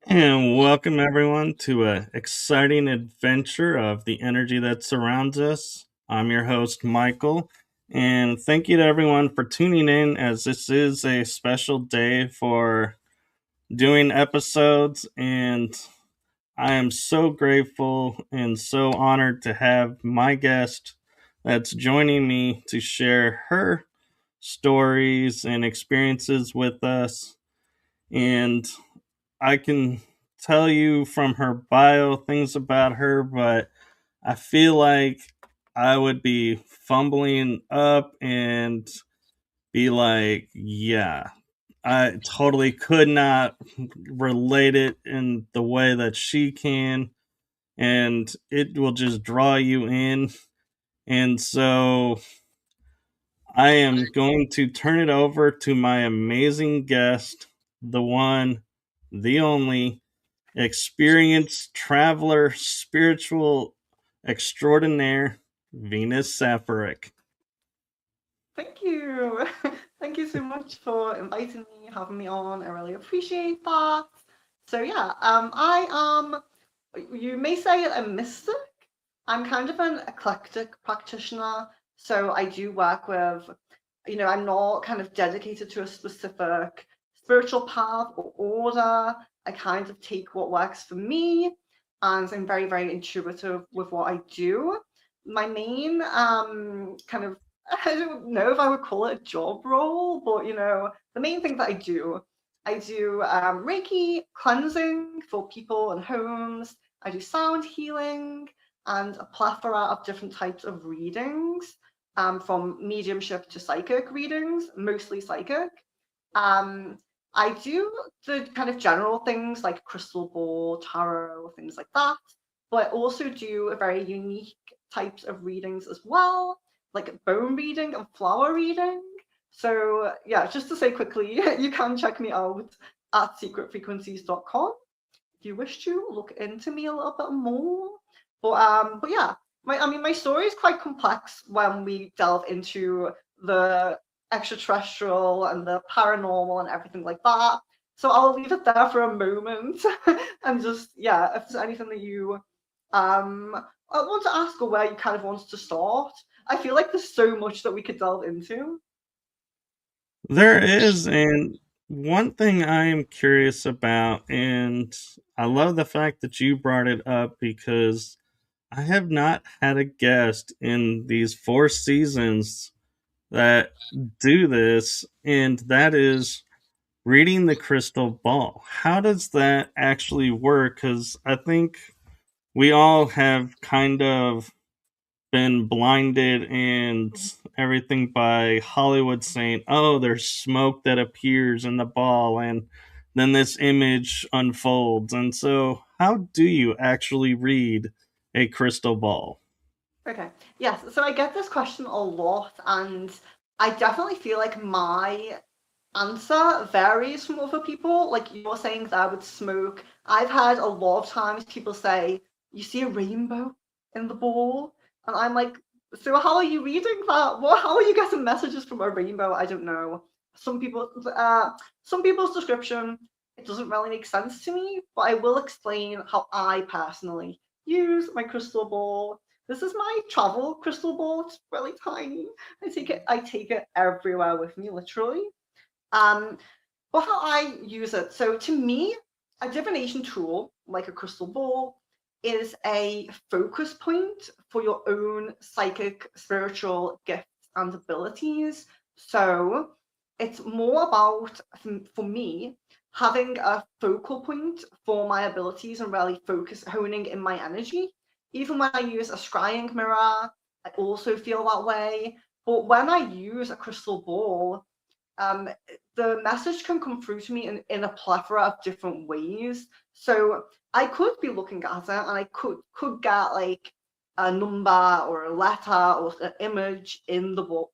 And welcome everyone to an exciting adventure of the energy that surrounds us. I'm your host, Michael, and thank you to everyone for tuning in as this is a special day for doing episodes. And I am so grateful and so honored to have my guest that's joining me to share her stories and experiences with us. And I can tell you from her bio things about her, but I feel like I would be fumbling up and be like, yeah, I totally could not relate it in the way that she can, and it will just draw you in. And so I am going to turn it over to my amazing guest, the one, the only, experienced traveler, spiritual extraordinaire, Venus Saffaric. Thank you. Thank you so much for inviting me, having me on. I really appreciate that. So yeah, I am, you may say a mystic. I'm kind of an eclectic practitioner. So I do work with, I'm not kind of dedicated to a specific spiritual path or order. I kind of take what works for me, and I'm very, very intuitive with what I do. My main kind of, I don't know if I would call it a job role, but the main thing that I do Reiki cleansing for people and homes. I do sound healing and a plethora of different types of readings, from mediumship to psychic readings, mostly psychic. Um, I do the kind of general things like crystal ball, tarot, things like that, but I also do a very unique types of readings as well, like bone reading and flower reading. So yeah, just to say quickly, you can check me out at secretfrequencies.com if you wish to look into me a little bit more. But yeah, my story is quite complex when we delve into the extraterrestrial and the paranormal and everything like that. So I'll leave it there for a moment and just, yeah, if there's anything that you want to ask or where you kind of want to start. I feel like there's so much that we could delve into. There is, and one thing I am curious about, and I love the fact that you brought it up because I have not had a guest in these 4 seasons that do this, and that is reading the crystal ball. How does that actually work? Because I think we all have kind of been blinded and everything by Hollywood saying, oh, there's smoke that appears in the ball, and then this image unfolds. And so, how do you actually read a crystal ball? Okay. Yes. So I get this question a lot, and I definitely feel like my answer varies from other people. Like you're saying that I would smoke. I've had a lot of times people say, "You see a rainbow in the ball," and I'm like, "So how are you reading that? What? How are you getting messages from a rainbow? I don't know." Some people, some people's description, it doesn't really make sense to me, but I will explain how I personally use my crystal ball. This is my travel crystal ball. It's really tiny. I take it everywhere with me, literally. Um, but how I use it. So to me, a divination tool, like a crystal ball, is a focus point for your own psychic, spiritual gifts and abilities. So it's more about, for me, having a focal point for my abilities and really honing in my energy. Even when I use a scrying mirror, I also feel that way. But when I use a crystal ball, um, the message can come through to me in a plethora of different ways. So I could be looking at it and I could get like a number or a letter or an image in the ball.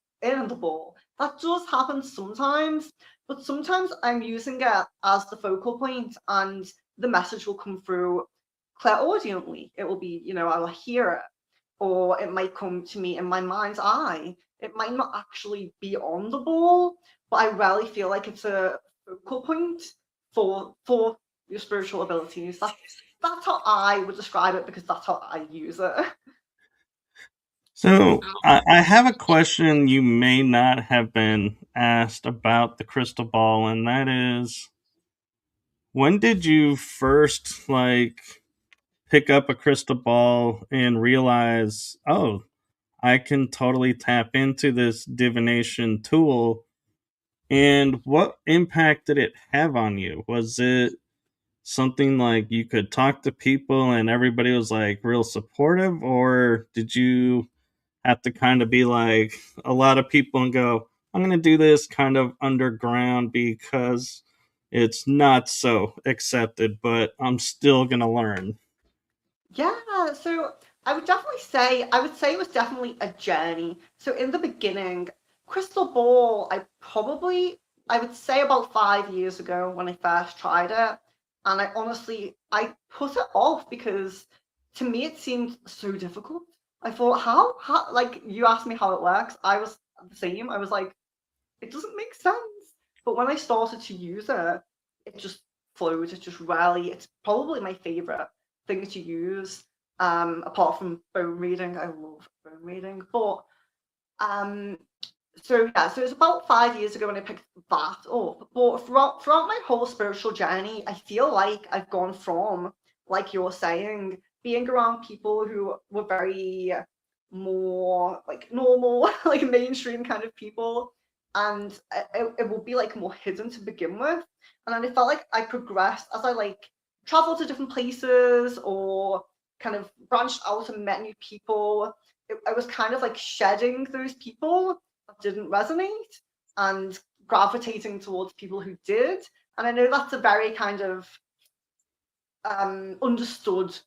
That does happen sometimes, but sometimes I'm using it as the focal point and the message will come through clairaudiently. It will be, I will hear it, or it might come to me in my mind's eye. It might not actually be on the ball, but I really feel like it's a focal point for your spiritual abilities. That's how I would describe it because that's how I use it. So I have a question you may not have been asked about the crystal ball, and that is, when did you first pick up a crystal ball and realize, oh, I can totally tap into this divination tool? And what impact did it have on you? Was it something like you could talk to people and everybody was like real supportive, or did you have to kind of be like a lot of people and go, I'm going to do this kind of underground because it's not so accepted, but I'm still going to learn? Yeah, so I would say it was definitely a journey. So in the beginning, crystal ball, I would say about 5 years ago when I first tried it, and I put it off because to me it seemed so difficult. I thought, like you asked me how it works, I was the same. I was like, it doesn't make sense. But when I started to use it, it just flowed. It's probably my favorite thing to use. Apart from bone reading, I love bone reading. But um, so yeah, so it's about 5 years ago when I picked that up. But throughout my whole spiritual journey, I feel like I've gone from, like you're saying, being around people who were very more like normal, like mainstream kind of people, and it will be like more hidden to begin with. And then it felt like I progressed as I like traveled to different places or kind of branched out and met new people. I was kind of like shedding those people that didn't resonate and gravitating towards people who did. And I know that's a very kind of understood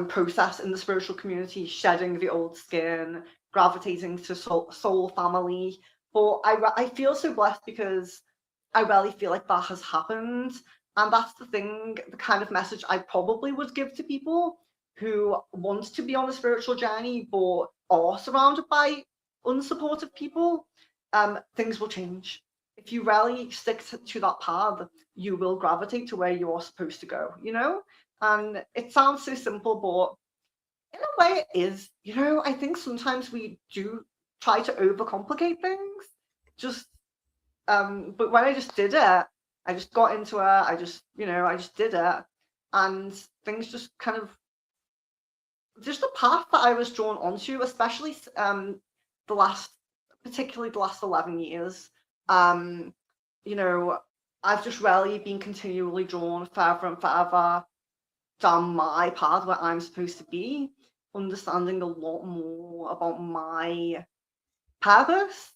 process in the spiritual community, shedding the old skin, gravitating to soul family. But I feel so blessed because I really feel like that has happened. And that's the thing, the kind of message I probably would give to people who want to be on a spiritual journey but are surrounded by unsupportive people. Things will change. If you really stick to that path, you will gravitate to where you're supposed to go, And it sounds so simple, but in a way it is. I think sometimes we do try to overcomplicate things. Just but when I just did it, I just got into it, I just did it. And things just kind of just the path that I was drawn onto, especially the last particularly the last 11 years. Um, you know, I've just really been continually drawn further and further down my path where I'm supposed to be, understanding a lot more about my purpose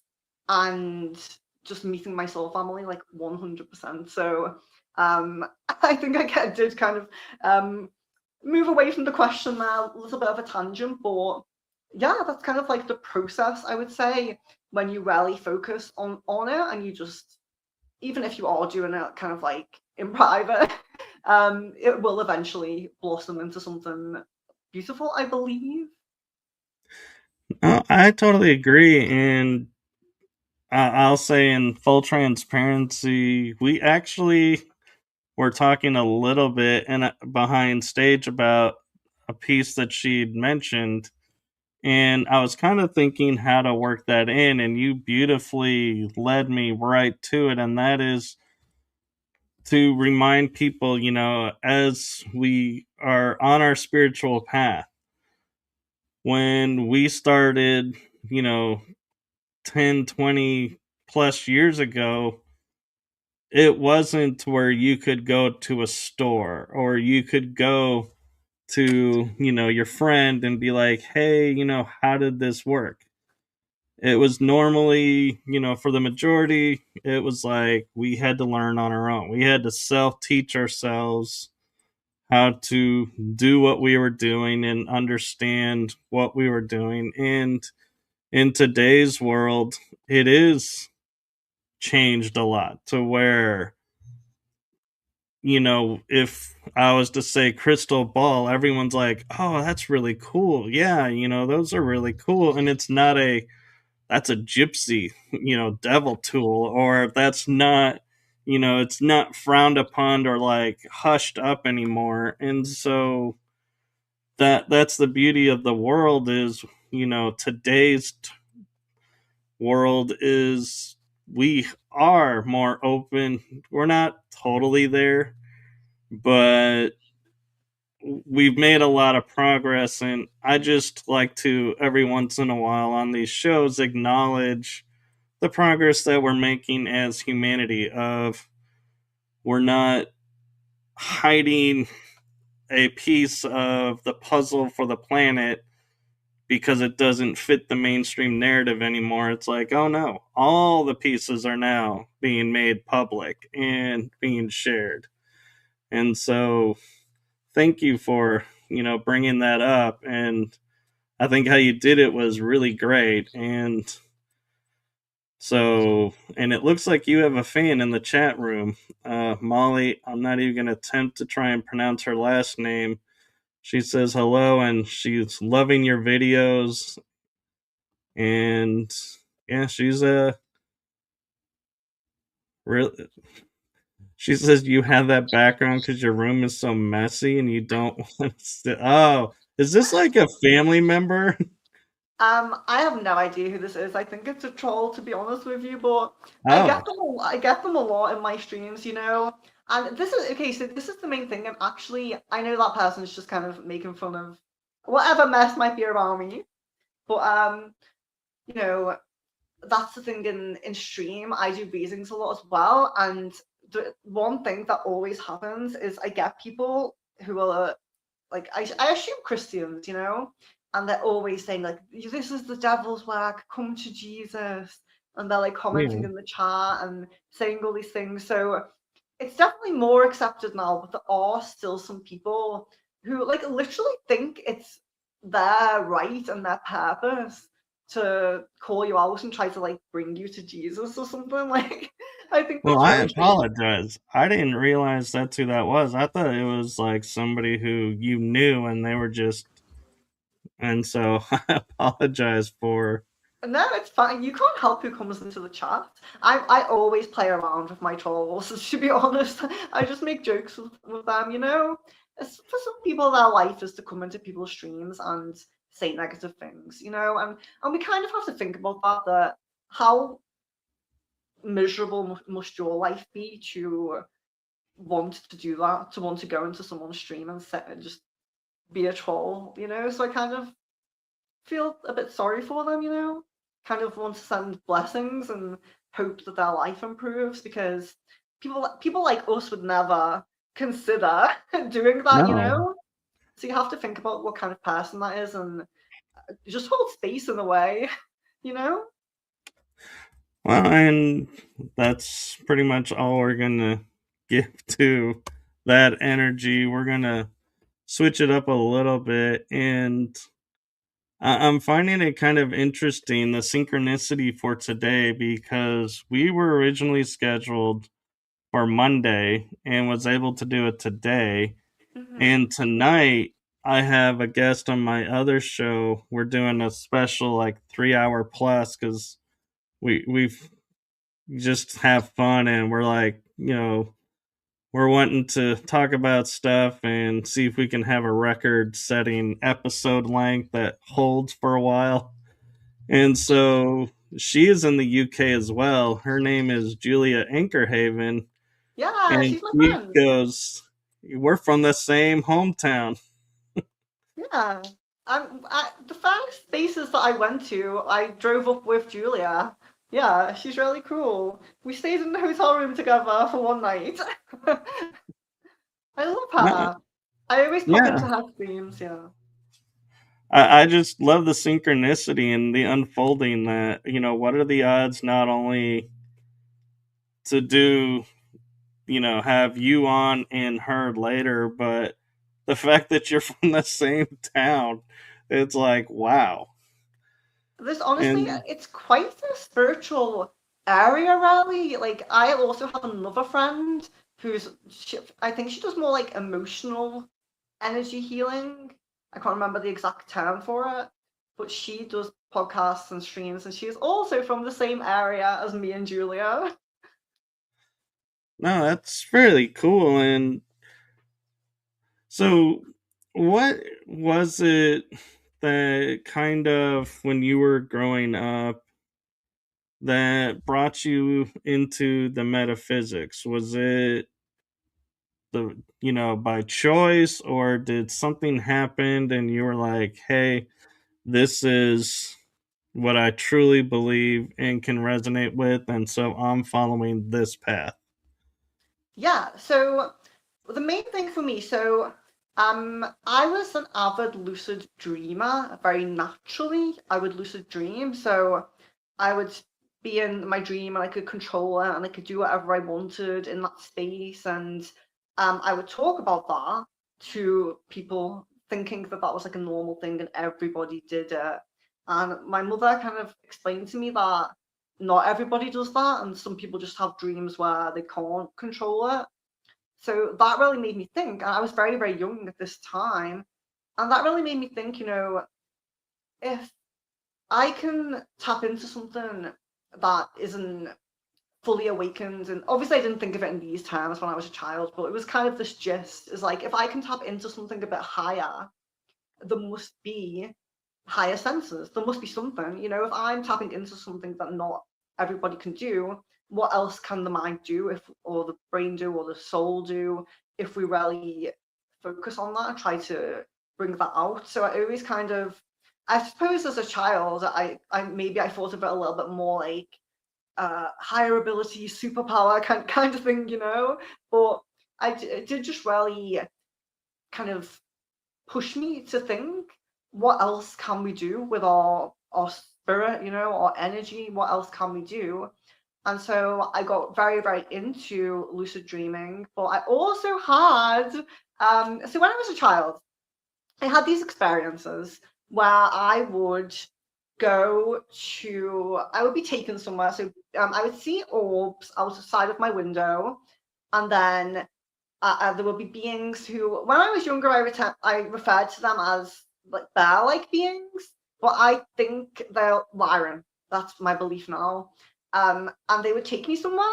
and just meeting my soul family like 100%. So I think did kind of move away from the question there, a little bit of a tangent, but yeah, that's kind of like the process, I would say, when you really focus on it, and you just, even if you are doing it kind of like in private, it will eventually blossom into something beautiful, I believe. I totally agree, and I'll say in full transparency, we actually were talking a little bit behind stage about a piece that she'd mentioned, and I was kind of thinking how to work that in, and you beautifully led me right to it, and that is to remind people, as we are on our spiritual path, when we started, you know, 10, 20 plus years ago, it wasn't where you could go to a store or you could go to, your friend and be like, hey, how did this work? It was normally, for the majority, it was like we had to learn on our own. We had to self teach ourselves how to do what we were doing and understand what we were doing. And in today's world, it is changed a lot to where, if I was to say crystal ball, everyone's like, oh, that's really cool. Yeah, those are really cool. And it's not that's a gypsy, devil tool, or that's not, it's not frowned upon or like hushed up anymore. And so that's the beauty of the world is, today's world is we are more open. We're not totally there, but we've made a lot of progress, and I just like to every once in a while on these shows acknowledge the progress that we're making as humanity of we're not hiding a piece of the puzzle for the planet because it doesn't fit the mainstream narrative anymore. It's like, oh no, all the pieces are now being made public and being shared. And so thank you for, bringing that up. And I think how you did it was really great. And so, and it looks like you have a fan in the chat room. Molly, I'm not even going to attempt to try and pronounce her last name. She says hello and she's loving your videos. And yeah, she's a real. She says you have that background because your room is so messy and you don't want to sit. Oh, is this like a family member? I have no idea who this is. I think it's a troll, to be honest with you, but Oh, I get them a lot in my streams, you know. And this is okay, so this is the main thing. And actually, I know that person's just kind of making fun of whatever mess might be around me. But you know, that's the thing in stream. I do readings a lot as well, and the one thing that always happens is I get people who are like I assume Christians, you know, and they're always saying like this is the devil's work, come to Jesus, and they're like commenting yeah. in the chat and saying all these things. So it's definitely more accepted now, but there are still some people who like literally think it's their right and their purpose to call you out and try to like bring you to Jesus or something. Like I think Well, that's I really strange. apologize. I didn't realize that's who that was. I thought it was like somebody who you knew and they were just. And so I apologize for. No, it's fine. You can't help who comes into the chat. I always play around with my trolls, to be honest. I just make jokes with them, you know? It's, for some people, their life is to come into people's streams and say negative things, you know? And we kind of have to think about that how miserable must your life be to want to do that, to want to go into someone's stream and just be a troll, you know? So I kind of feel a bit sorry for them, you know? Kind of want to send blessings and hope that their life improves because people like us would never consider doing that, you No. know? So you have to think about what kind of person that is and just hold space in a way, you know? Well, and that's pretty much all we're going to give to that energy. We're going to switch it up a little bit. And I'm finding it kind of interesting, the synchronicity for today, because we were originally scheduled for Monday and was able to do it today. Hmm. And tonight, I have a guest on my other show. We're doing a special, like, 3 hour plus because we've just have fun, and we're like, we're wanting to talk about stuff and see if we can have a record setting episode length that holds for a while. And so she is in the UK as well. Her name is Julia Ankerhaven, Yeah, and she's my she friend. goes, we're from the same hometown. Yeah. The first spaces that I went to, I drove up with Julia. Yeah, she's really cool. We stayed in the hotel room together for one night. I love No, her. I always pop yeah, into her streams, yeah. I just love the synchronicity and the unfolding that, what are the odds not only to do, have you on and her later, but the fact that you're from the same town, it's like, wow. This honestly, And it's quite a spiritual area, really. Like, I also have another friend I think she does more like emotional energy healing. I can't remember the exact term for it, but she does podcasts and streams, and she's also from the same area as me and Julia. no, that's really cool. And so, what was it that kind of, when you were growing up, that brought you into the metaphysics? Was it by choice, or did something happen and you were like, hey, this is what I truly believe and can resonate with, and so I'm following this path? Yeah, so the main thing for me, I was an avid lucid dreamer. Very naturally, I would lucid dream. So I would be in my dream and I could control it and I could do whatever I wanted in that space. And I would talk about that to people, thinking that that was like a normal thing and everybody did it. And my mother kind of explained to me that not everybody does that, and some people just have dreams where they can't control it. So that really made me think, and I was very, very young at this time, and that really made me think, if I can tap into something that isn't fully awakened, and obviously I didn't think of it in these terms when I was a child, but it was kind of this gist, is like, if I can tap into something a bit higher, there must be higher senses. There must be something, if I'm tapping into something that not everybody can do, what else can the mind do, or the brain do, or the soul do, if we really focus on that and try to bring that out? So I always kind of, I suppose as a child, I maybe I thought of it a little bit more like higher ability, superpower kind of thing, But it did just really kind of push me to think, what else can we do with our spirit, our energy? What else can we do? And so I got very, very into lucid dreaming. But I also had, so when I was a child, I had these experiences where I would be taken somewhere. So I would see orbs outside of my window, and then there would be beings who, when I was younger, I referred to them as like bear-like beings, but I think they're lying. That's my belief now. And they would take me somewhere,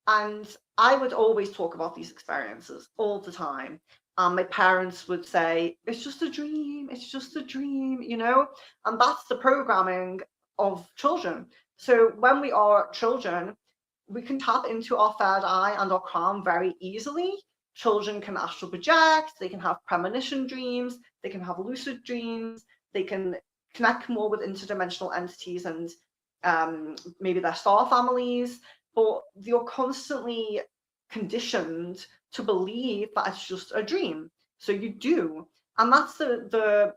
and I would always talk about these experiences all the time. My parents would say, "It's just a dream. It's just a dream," and that's the programming of children. So when we are children, we can tap into our third eye and our crown very easily. Children can astral project, they can have premonition dreams, they can have lucid dreams, they can connect more with interdimensional entities and maybe their star families, but you're constantly conditioned to believe that it's just a dream. So you do. And that's the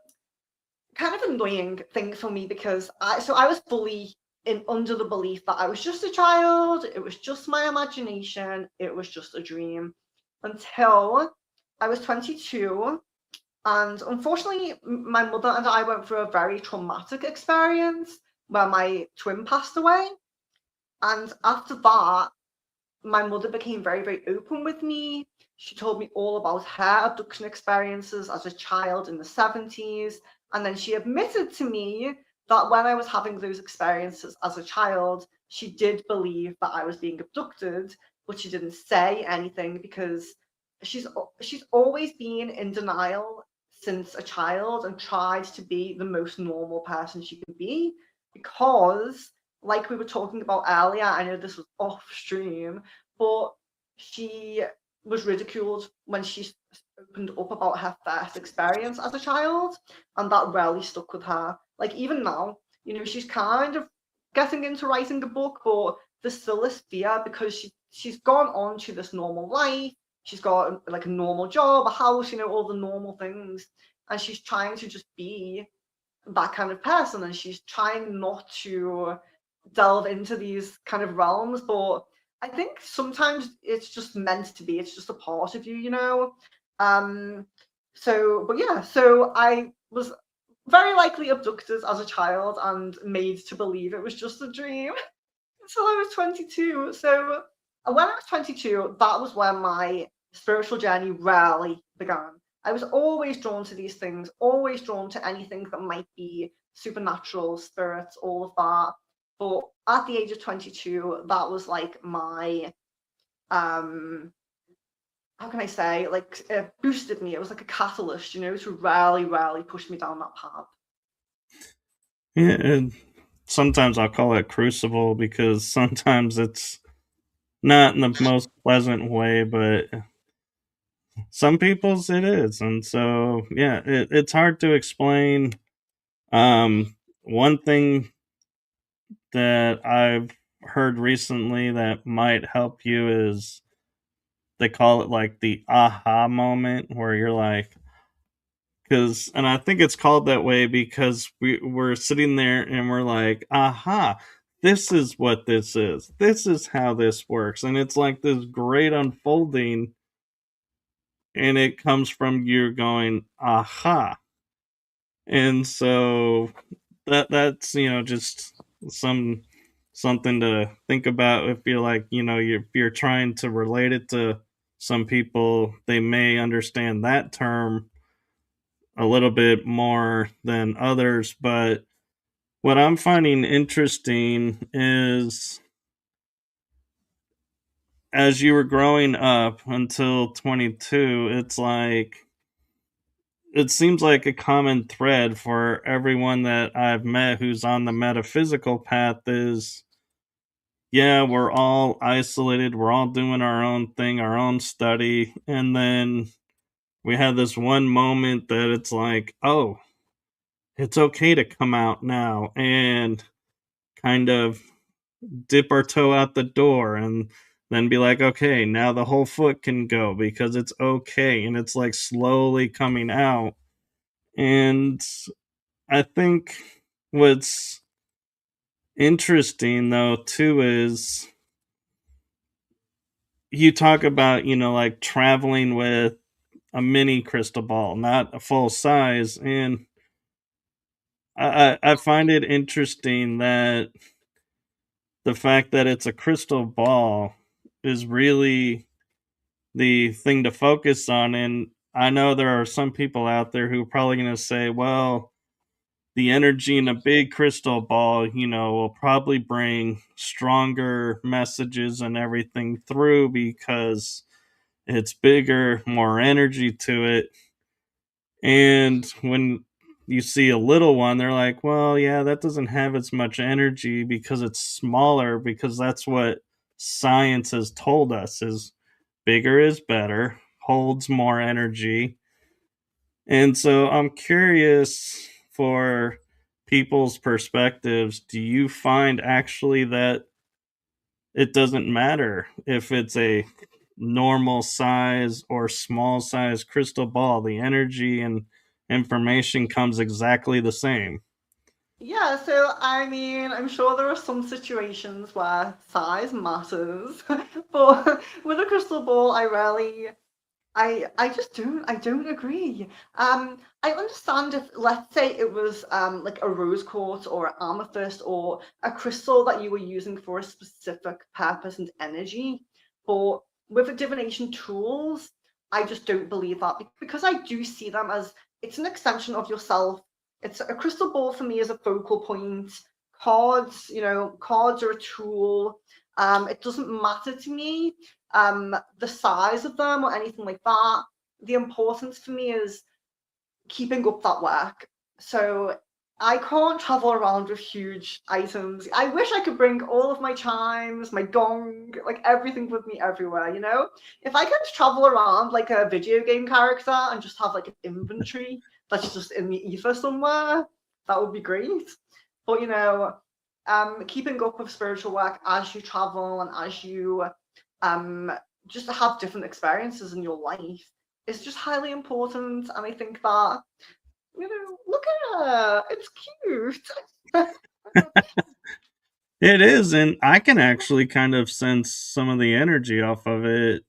kind of annoying thing for me, because I was fully in under the belief that I was just a child, it was just my imagination, it was just a dream, until I was 22 And unfortunately, my mother and I went through a very traumatic experience where my twin passed away. And after that, my mother became very, very open with me. She told me all about her abduction experiences as a child in the 70s. And then she admitted to me that when I was having those experiences as a child, she did believe that I was being abducted, but she didn't say anything because she's she's always been in denial since a child and tried to be the most normal person she can be because, like we were talking about earlier, I know this was off stream, but she was ridiculed when she opened up about her first experience as a child, and that really stuck with her. Like, even now, she's kind of getting into writing a book, but there's still this fear because she's gone on to this normal life. She's got like a normal job, a house, all the normal things, and she's trying to just be that kind of person, and she's trying not to delve into these kind of realms, but I think sometimes it's just meant to be. It's just a part of you. Um, but yeah, so I was very likely abducted as a child and made to believe it was just a dream until I was 22. So when I was 22, that was when my spiritual journey really began. I was always drawn to these things, always drawn to anything that might be supernatural, spirits, all of that. But at the age of 22, that was like my, how can I say, like it boosted me. It was like a catalyst, to really, really push me down that path. Yeah, and sometimes I'll call it crucible because sometimes it's not in the most pleasant way, but some people's it is. And so, yeah, it's hard to explain. One thing that I've heard recently that might help you is they call it like the aha moment where you're like, because, and I think it's called that way because we're sitting there and we're like, aha, this is what this is. This is how this works. And it's like this great unfolding, and it comes from you going, aha. And so that's just some something to think about if you're like if you're trying to relate it to some people, they may understand that term a little bit more than others. But what I'm finding interesting is as you were growing up until 22, it's like it seems like a common thread for everyone that I've met who's on the metaphysical path is, yeah, we're all isolated, we're all doing our own thing, our own study, and then we have this one moment that it's like, oh, it's okay to come out now and kind of dip our toe out the door and then be like, okay, now the whole foot can go because it's okay. And it's like slowly coming out. And I think what's interesting though, too, is you talk about, like traveling with a mini crystal ball, not a full size. And I find it interesting that the fact that it's a crystal ball is really the thing to focus on. And I know there are some people out there who are probably going to say, well, the energy in a big crystal ball, will probably bring stronger messages and everything through because it's bigger, more energy to it. And when you see a little one, they're like, well, yeah, that doesn't have as much energy because it's smaller, because that's what science has told us is bigger is better, holds more energy. And so I'm curious for people's perspectives, do you find actually that it doesn't matter if it's a normal size or small size crystal ball? The energy and information comes exactly the same. Yeah, so I mean, I'm sure there are some situations where size matters, but with a crystal ball, I just don't agree. I understand if, let's say, it was like a rose quartz or an amethyst or a crystal that you were using for a specific purpose and energy, but with the divination tools, I just don't believe that, because I do see them as, it's an extension of yourself. It's a crystal ball for me as a focal point. Cards, cards are a tool. It doesn't matter to me the size of them or anything like that. The importance for me is keeping up that work. So I can't travel around with huge items. I wish I could bring all of my chimes, my gong, like everything with me everywhere, If I could travel around like a video game character and just have like an inventory that's just in the ether somewhere, that would be great. But keeping up with spiritual work as you travel and as you just have different experiences in your life is just highly important. And I think that, look at her, it's cute. It is, and I can actually kind of sense some of the energy off of it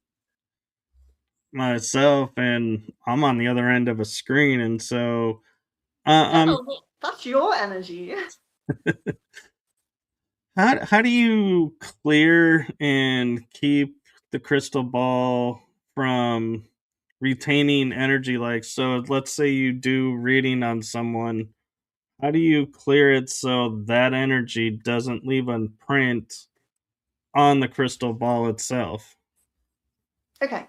myself, and I'm on the other end of a screen, and so Yeah, I'm well, that's your energy. how do you clear and keep the crystal ball from retaining energy? Like, so let's say you do reading on someone, how do you clear it so that energy doesn't leave a print on the crystal ball itself? Okay,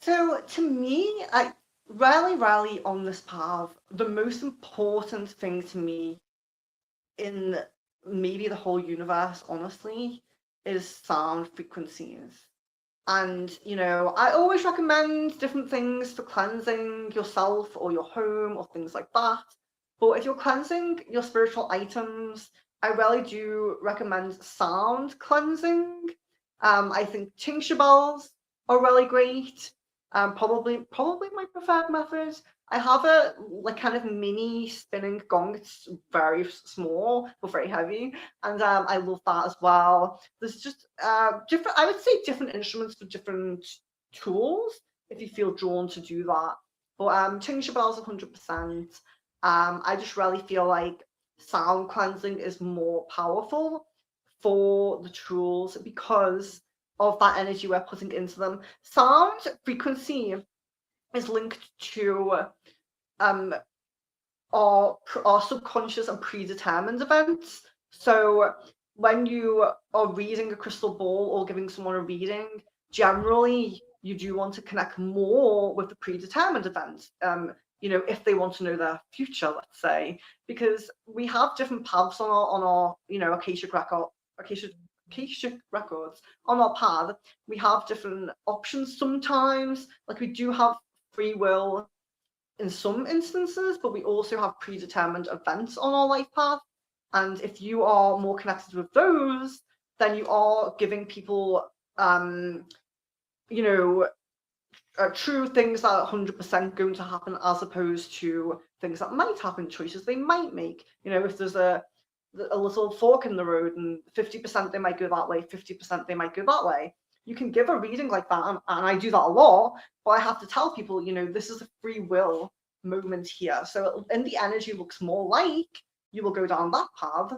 so to me, I rarely on this path, the most important thing to me in maybe the whole universe, honestly, is sound frequencies. And, I always recommend different things for cleansing yourself or your home or things like that. But if you're cleansing your spiritual items, I really do recommend sound cleansing. I think tincture bells are really great. Probably my preferred method. I have a like kind of mini spinning gong. It's very small but very heavy, and I love that as well. There's just different, I would say, different instruments for different tools if you feel drawn to do that. But tincture bells 100%. I just really feel like sound cleansing is more powerful for the tools because of that energy we're putting into them. Sound frequency is linked to um, our subconscious and predetermined events. So when you are reading a crystal ball or giving someone a reading, generally you do want to connect more with the predetermined events. If they want to know their future, let's say, because we have different paths on our Akashic records on our path. We have different options sometimes. Like we do have free will in some instances, but we also have predetermined events on our life path. And if you are more connected with those, then you are giving people, true things that are 100% going to happen, as opposed to things that might happen, choices they might make. If there's a little fork in the road and 50% they might go that way, 50% they might go that way. You can give a reading like that, and I do that a lot, but I have to tell people, this is a free will moment here. So in the energy looks more like you will go down that path,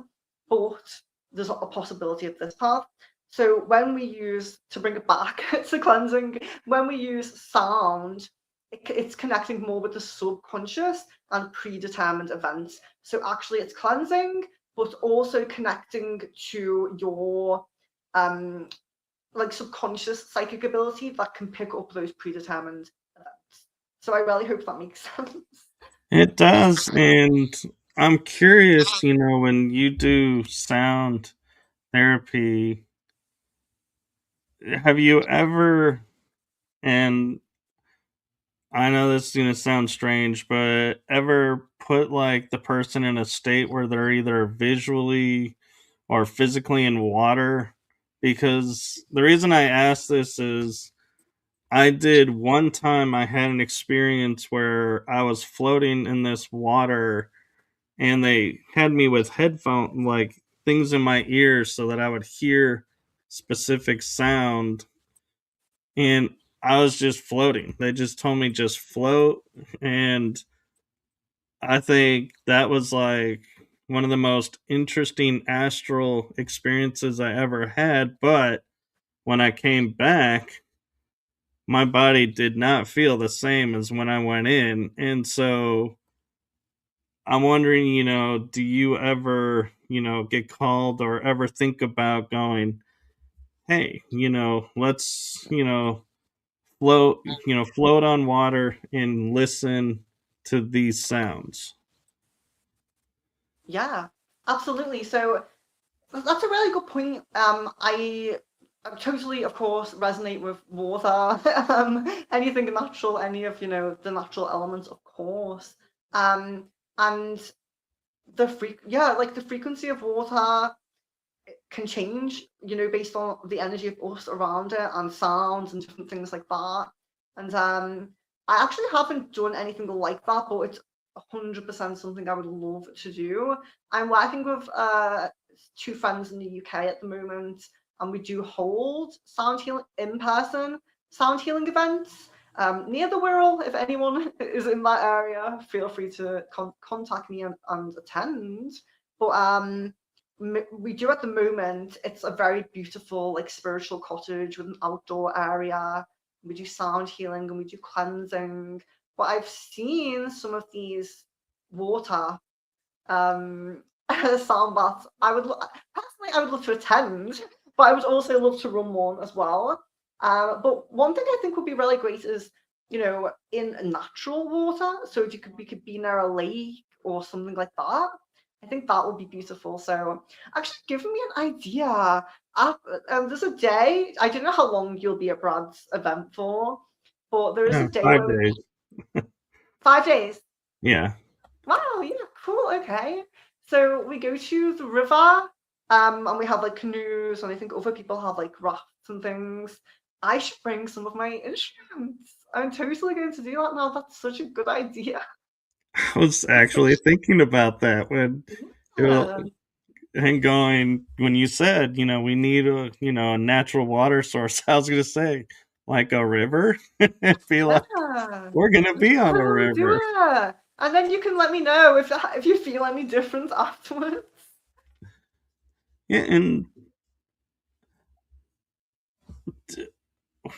but there's a possibility of this path. So when we use, to bring it back to cleansing, when we use sound, it's connecting more with the subconscious and predetermined events. So actually it's cleansing, but also connecting to your subconscious psychic ability that can pick up those predetermined events. So I really hope that makes sense. It does, and I'm curious, when you do sound therapy, have you ever, and I know this is gonna sound strange, but ever put like the person in a state where they're either visually or physically in water? Because the reason I ask this is I did one time, I had an experience where I was floating in this water and they had me with headphone like things in my ears so that I would hear specific sound. And I was just floating. They just told me just float, and I think that was like one of the most interesting astral experiences I ever had. But when I came back, my body did not feel the same as when I went in. And so I'm wondering, do you ever, get called or ever think about going, hey, let's, float on water and listen to these sounds? Yeah, absolutely. So that's a really good point. I totally, of course, resonate with water. Anything natural, any of the natural elements, of course. And like the frequency of water can change, based on the energy of us around it and sounds and different things like that. And I actually haven't done anything like that, but it's 100% something I would love to do. I'm working with two friends in the UK at the moment, and we do hold sound healing in person sound healing events near the Wirral. If anyone is in that area, feel free to contact me and attend. But we do at the moment, it's a very beautiful like spiritual cottage with an outdoor area. We do sound healing and we do cleansing. But I've seen some of these water sound baths. Personally, I would love to attend, but I would also love to run one as well. But one thing I think would be really great is, in natural water. So if we could be near a lake or something like that. I think that would be beautiful. So actually giving me an idea. There's a day, I don't know how long you'll be at Brad's event for, but there is a day Five where 5 days. Yeah. Wow, yeah, cool, okay. So we go to the river, and we have like canoes, and I think other people have like rafts and things. I should bring some of my instruments. I'm totally going to do that now. That's such a good idea. I was actually thinking about that when you Yeah, and going when you said, we need a natural water source. I was gonna say like a river. I feel like yeah. we're gonna We be should on a totally do river. it. And then you can let me know if you feel any different afterwards. Yeah, and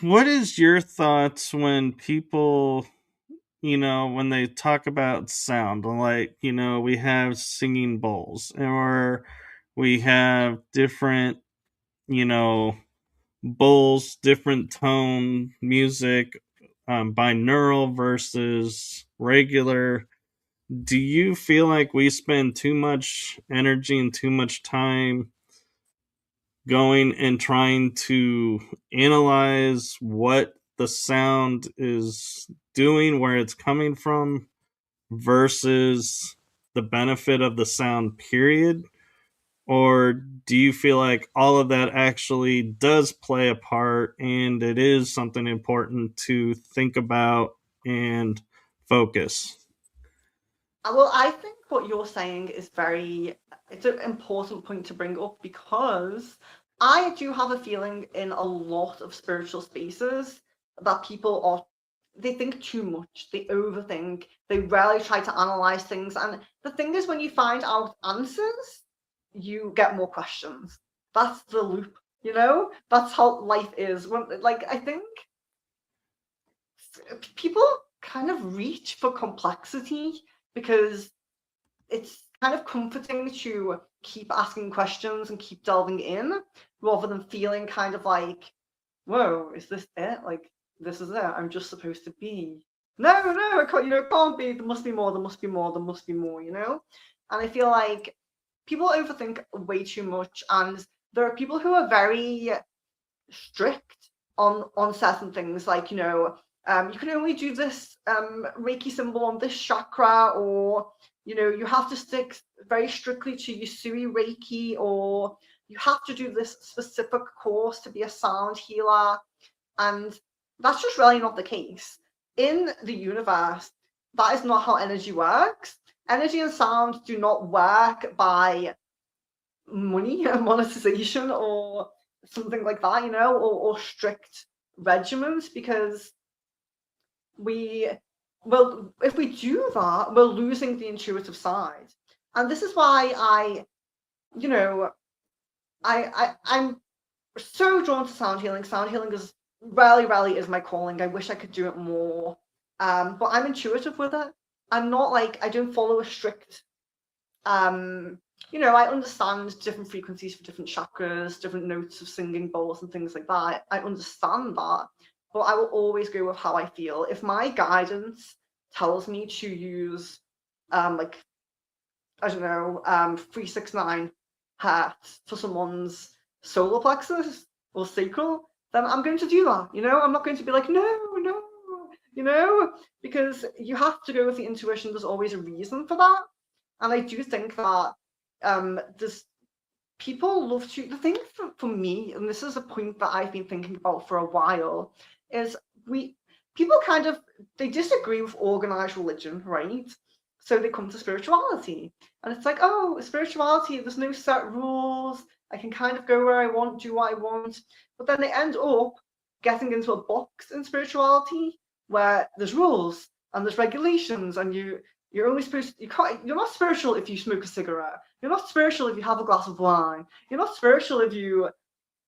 what is your thoughts when people, when they talk about sound, like, we have singing bowls or we have different, you know, bowls, different tone music, binaural versus regular. Do you feel like we spend too much energy and too much time going and trying to analyze what the sound is doing, where it's coming from, versus the benefit of the sound, period? Or do you feel like all of that actually does play a part and it is something important to think about and focus? Well, I think what you're saying is it's an important point to bring up because I do have a feeling in a lot of spiritual spaces that they think too much, they overthink, they really try to analyze things. And the thing is, when you find out answers, you get more questions. That's the loop, That's how life is. Like, I think people kind of reach for complexity because it's kind of comforting to keep asking questions and keep delving in rather than feeling kind of like, whoa, is this it? Like, this is it. I'm just supposed to be. No, it can't, it can't be. There must be more. There must be more. There must be more. And I feel like people overthink way too much, and there are people who are very strict on certain things, like you can only do this Reiki symbol on this chakra, or you have to stick very strictly to Usui Reiki, or you have to do this specific course to be a sound healer, and that's just really not the case. In the universe, that is not how energy works. Energy and sound do not work by money, monetization, or something like that, or strict regimens, because we well, if we do that, we're losing the intuitive side. And this is why you know, I'm so drawn to sound healing. Sound healing is rarely is my calling. I wish I could do it more. But I'm intuitive with it. I'm not like, I don't follow a strict I understand different frequencies for different chakras, different notes of singing bowls and things like that. I understand that, but I will always go with how I feel. If my guidance tells me to use, like, I don't know, 369 hertz for someone's solar plexus or sacral, then I'm going to do that. I'm not going to be like, no, because you have to go with the intuition. There's always a reason for that. And I do think that there's people love to, the thing for me, and this is a point that I've been thinking about for a while, is people kind of, they disagree with organized religion, right? So they come to spirituality. And it's like, oh, spirituality, there's no set rules. I can kind of go where I want, do what I want. But then they end up getting into a box in spirituality where there's rules and there's regulations, and you're only supposed to, you're not spiritual if you smoke a cigarette. You're not spiritual if you have a glass of wine. You're not spiritual if you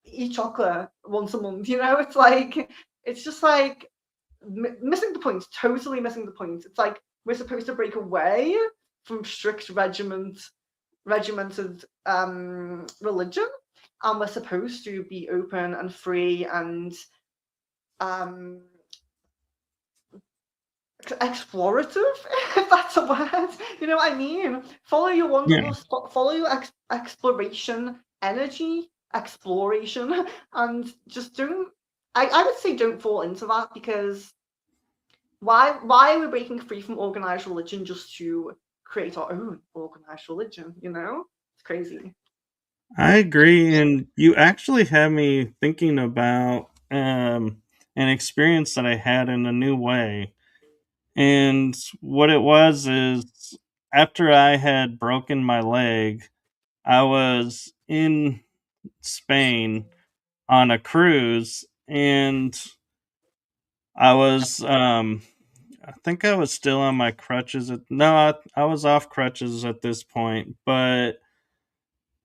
eat chocolate once a month. It's like, it's just like missing the point, totally missing the point. It's like we're supposed to break away from strict regimented religion, and we're supposed to be open and free and explorative, if that's a word. You know what I mean? Follow your wanderlust, follow your exploration energy, exploration, and just don't. I would say don't fall into that, because why are we breaking free from organized religion just to create our own organized religion? It's crazy. I agree, and you actually have me thinking about an experience that I had in a new way. And what it was is, after I had broken my leg, I was in Spain on a cruise, and I was I think I was still on my crutches. No, I was off crutches at this point. But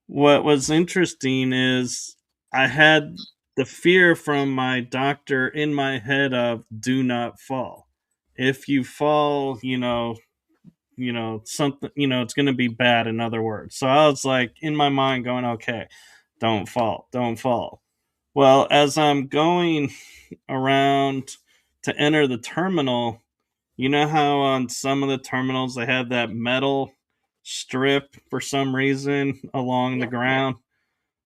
what was interesting is I had the fear from my doctor in my head of do not fall. If you fall, something, it's going to be bad, in other words. So I was like in my mind going, okay, don't fall, don't fall. Well, as I'm going around to enter the terminal, you know how on some of the terminals they have that metal strip for some reason along the Yeah. ground?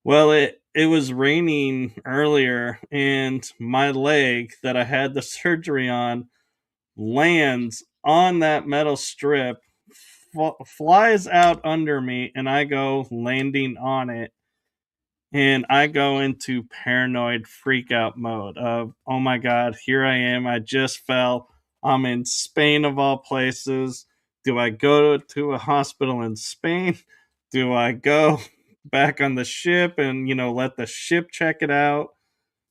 Well, it was raining earlier, and my leg that I had the surgery on lands on that metal strip, flies out under me, and I go landing on it, and I go into paranoid freak out mode of, oh my god, here I am, I just fell, I'm in Spain of all places. Do I go to a hospital in Spain? Do I go back on the ship and let the ship check it out?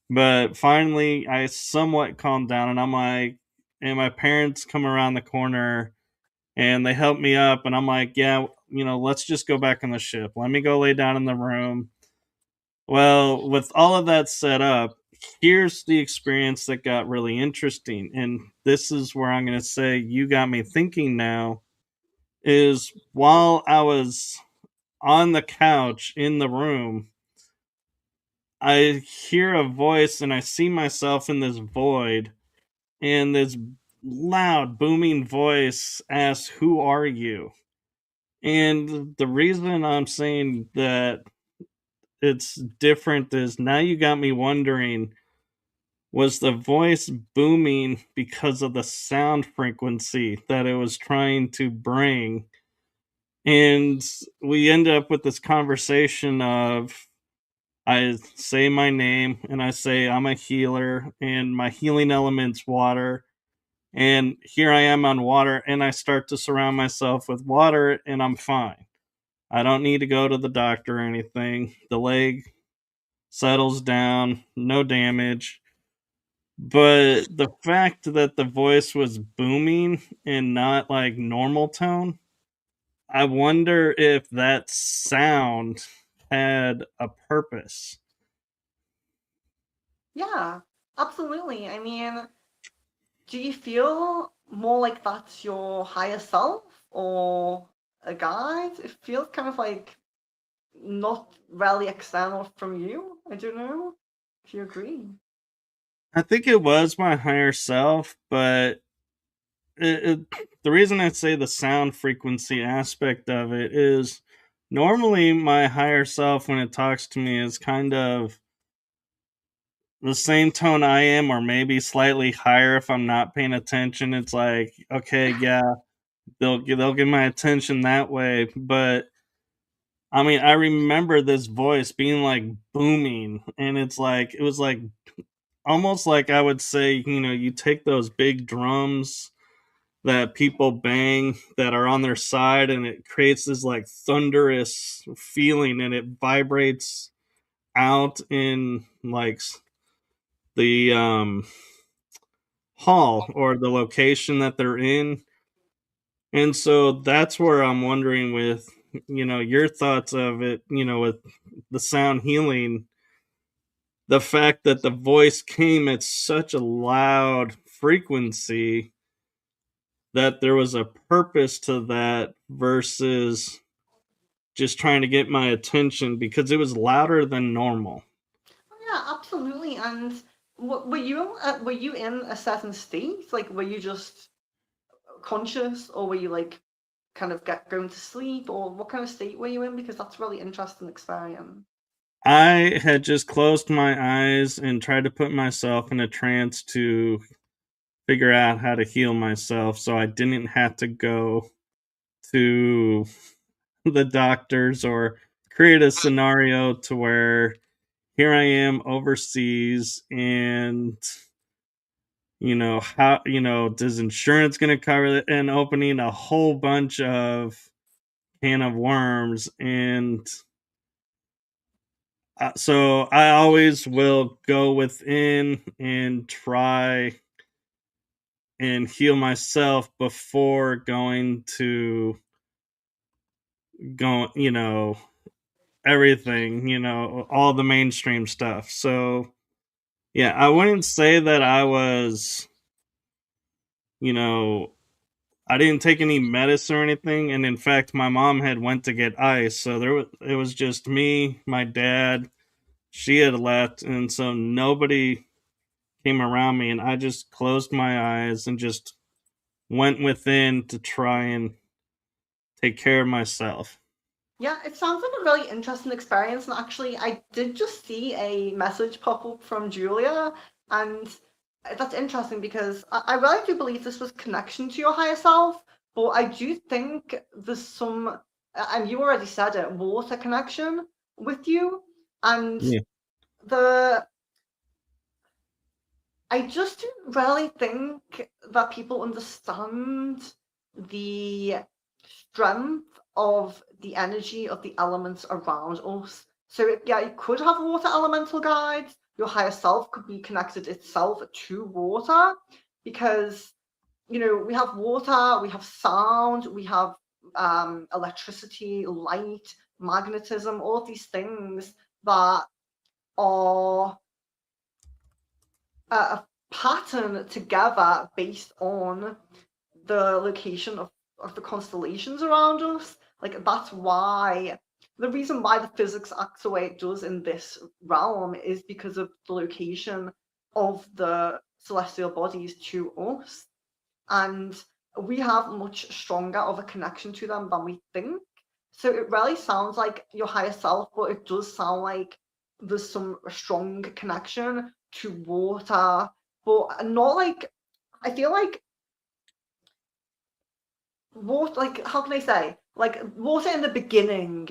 But finally I somewhat calmed down, and I'm like, and my parents come around the corner and they help me up, and I'm like, yeah, let's just go back on the ship, let me go lay down in the room. Well, with all of that set up, here's the experience that got really interesting. And this is where I'm going to say you got me thinking now. Is while I was on the couch in the room, I hear a voice and I see myself in this void, and this loud, booming voice asks, "Who are you?" And the reason I'm saying that it's different is now you got me wondering, was the voice booming because of the sound frequency that it was trying to bring? And we end up with this conversation of, I say my name and I say I'm a healer and my healing element's water. And here I am on water, and I start to surround myself with water, and I'm fine. I don't need to go to the doctor or anything. The leg settles down, no damage. But the fact that the voice was booming and not like normal tone, I wonder if that sound had a purpose. Yeah, absolutely. I mean, do you feel more like that's your higher self or a guide? It feels kind of like not really external from you. I don't know if you agree. I think it was my higher self, but the reason I say the sound frequency aspect of it is normally my higher self, when it talks to me, is kind of the same tone I am, or maybe slightly higher if I'm not paying attention. It's like, okay, yeah, they'll get my attention that way. But I mean, I remember this voice being like booming, and it was like almost like I would say, you take those big drums that people bang that are on their side, and it creates this like thunderous feeling, and it vibrates out in like the hall or the location that they're in. And so that's where I'm wondering with, your thoughts of it, with the sound healing, the fact that the voice came at such a loud frequency that there was a purpose to that versus just trying to get my attention because it was louder than normal. Yeah, absolutely. And were you in a certain state? Like, were you just conscious, or were you like kind of going to sleep, or what kind of state were you in? Because that's a really interesting experience. I had just closed my eyes and tried to put myself in a trance to figure out how to heal myself so I didn't have to go to the doctors or create a scenario to where here I am overseas and how does insurance going to cover it, and opening a whole bunch of can of worms. And so I always will go within and try and heal myself before going to go, everything, all the mainstream stuff. So yeah, I wouldn't say that I was, you know, I didn't take any medicine or anything, and in fact, my mom had went to get ice, so it was just me, my dad. She had left, and so nobody came around me, and I just closed my eyes and just went within to try and take care of myself. Yeah, it sounds like a really interesting experience. And actually, I did just see a message pop up from Julia, and that's interesting because I really do believe this was connection to your higher self. But I do think there's some, and you already said it, water connection with you. And Yeah. the I just don't really think that people understand the strength of the energy of the elements around us. So yeah, you could have water elemental guides. Your higher self could be connected itself to water because we have water, we have sound, we have electricity, light, magnetism, all of these things that are a pattern together based on the location of the constellations around us. Like that's why the reason why the physics acts the way it does in this realm is because of the location of the celestial bodies to us. And we have much stronger of a connection to them than we think. So it really sounds like your higher self, but it does sound like there's some strong connection to water, but not like I feel like water, like how can I say, like water in the beginning,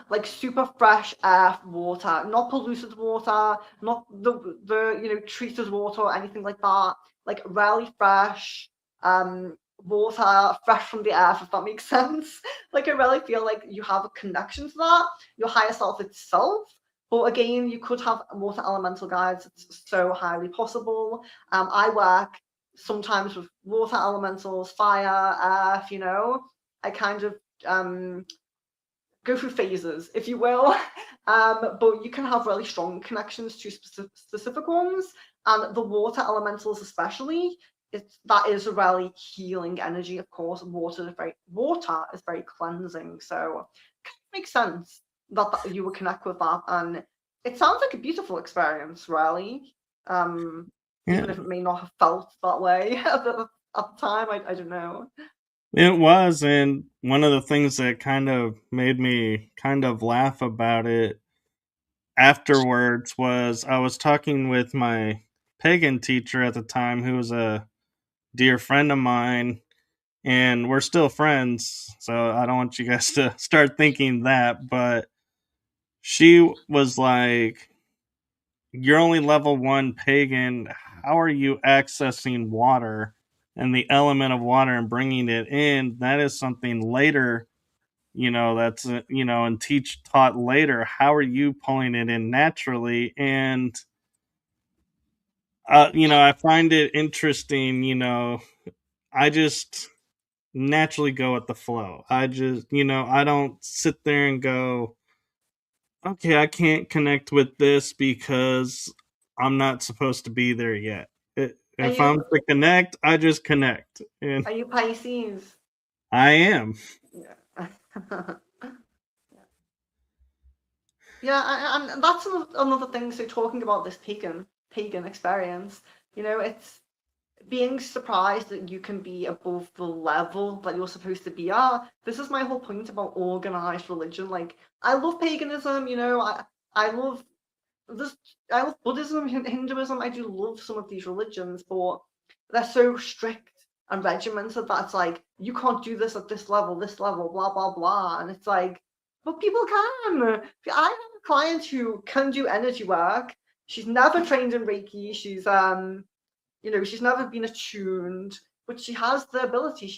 like super fresh air water, not polluted water, not the treated water or anything like that, like really fresh water, fresh from the earth, if that makes sense. Like I really feel like you have a connection to that, your higher self itself. But again, you could have water elemental guides. It's so highly possible. I work sometimes with water elementals, fire, earth, you know. I kind of go through phases, if you will. But you can have really strong connections to specific ones. And the water elementals especially, that is a really healing energy. Of course, water is very cleansing. So it makes sense that you would connect with that. And it sounds like a beautiful experience, really. Yeah, Even if it may not have felt that way at the time, I don't know. it was. And one of the things that kind of made me kind of laugh about it afterwards was I was talking with my pagan teacher at the time, who was a dear friend of mine, and we're still friends. So I don't want you guys to start thinking that, but she was like, "You're only level one pagan. How are you accessing water and the element of water and bringing it in? That is something later, that's, and teach taught later. How are you pulling it in naturally?" And, I find it interesting, I just naturally go with the flow. I just, I don't sit there and go, okay, I can't connect with this because I'm not supposed to be there yet. Are If I'm you to connect, I just connect. And are you Pisces? I am. Yeah. Yeah, and that's another thing. So talking about this pagan experience, it's being surprised that you can be above the level that you're supposed to be at. This is my whole point about organized religion. Like, I love paganism. I love this. I love Buddhism, Hinduism. I do love some of these religions, but they're so strict and regimented that it's like you can't do this level, blah blah blah, and it's like, but people can. I have a client who can do energy work. She's never trained in Reiki. She's never been attuned, but she has the ability.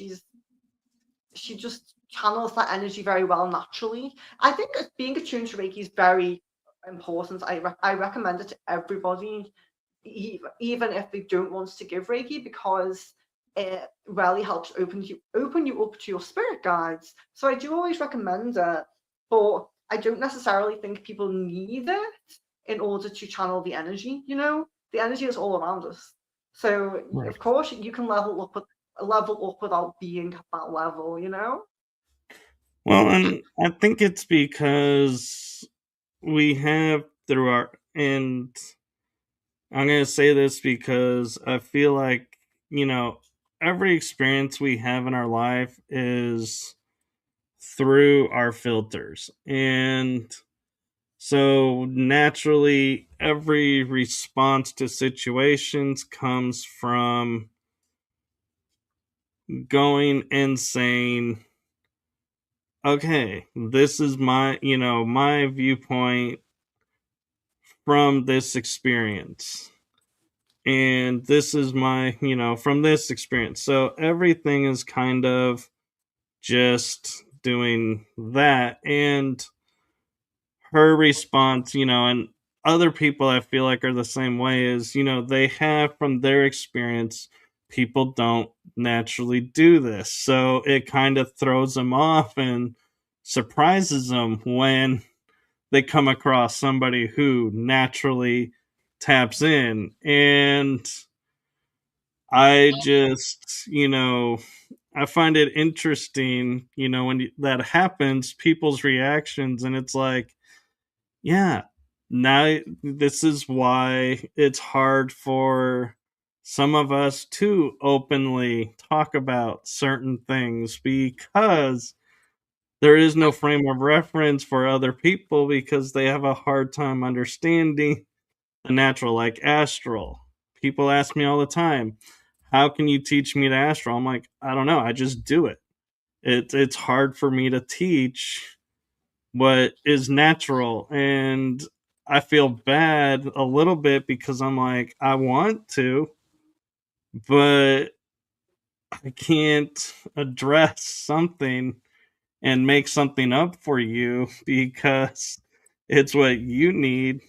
She just channels that energy very well naturally. I think being attuned to Reiki is very important. I recommend it to everybody, even if they don't want to give Reiki, because it really helps open you up to your spirit guides. So I do always recommend it, but I don't necessarily think people need it in order to channel the energy. The energy is all around us. So Right. of course you can level up without being at that level. Well, and I think it's because we have through our, and I'm going to say this because I feel like, you know, every experience we have in our life is through our filters. And so naturally, every response to situations comes from going and saying, okay, this is my viewpoint from this experience. And this is from this experience. So everything is kind of just doing that. And her response, and other people I feel like are the same way, is, they have from their experience, people don't naturally do this. So it kind of throws them off and surprises them when they come across somebody who naturally taps in. And I just, I find it interesting, when that happens, people's reactions, and it's like, yeah, now this is why it's hard for some of us to openly talk about certain things, because there is no frame of reference for other people because they have a hard time understanding the natural, like astral. People ask me all the time, how can you teach me to astral? I'm like, I don't know, I just do it. It's hard for me to teach what is natural, and I feel bad a little bit because I'm like, I want to, but I can't address something and make something up for you because It's what you need,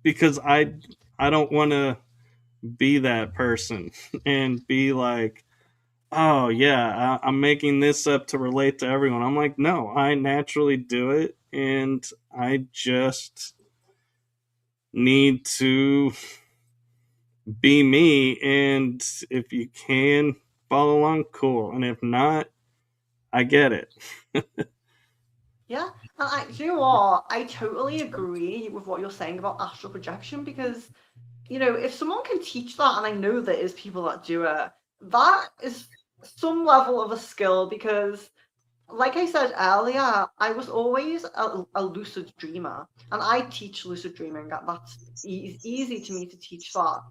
because I don't want to be that person and be like, oh yeah, I'm making this up to relate to everyone. I'm like, no, I naturally do it, and I just need to be me. And if you can follow along, cool. And if not, I get it. Yeah, and you know what? I totally agree with what you're saying about astral projection because, you know, if someone can teach that, and I know there is people that do it, that is some level of a skill because, like I said earlier, I was always a lucid dreamer, and I teach lucid dreaming. That's easy to me to teach that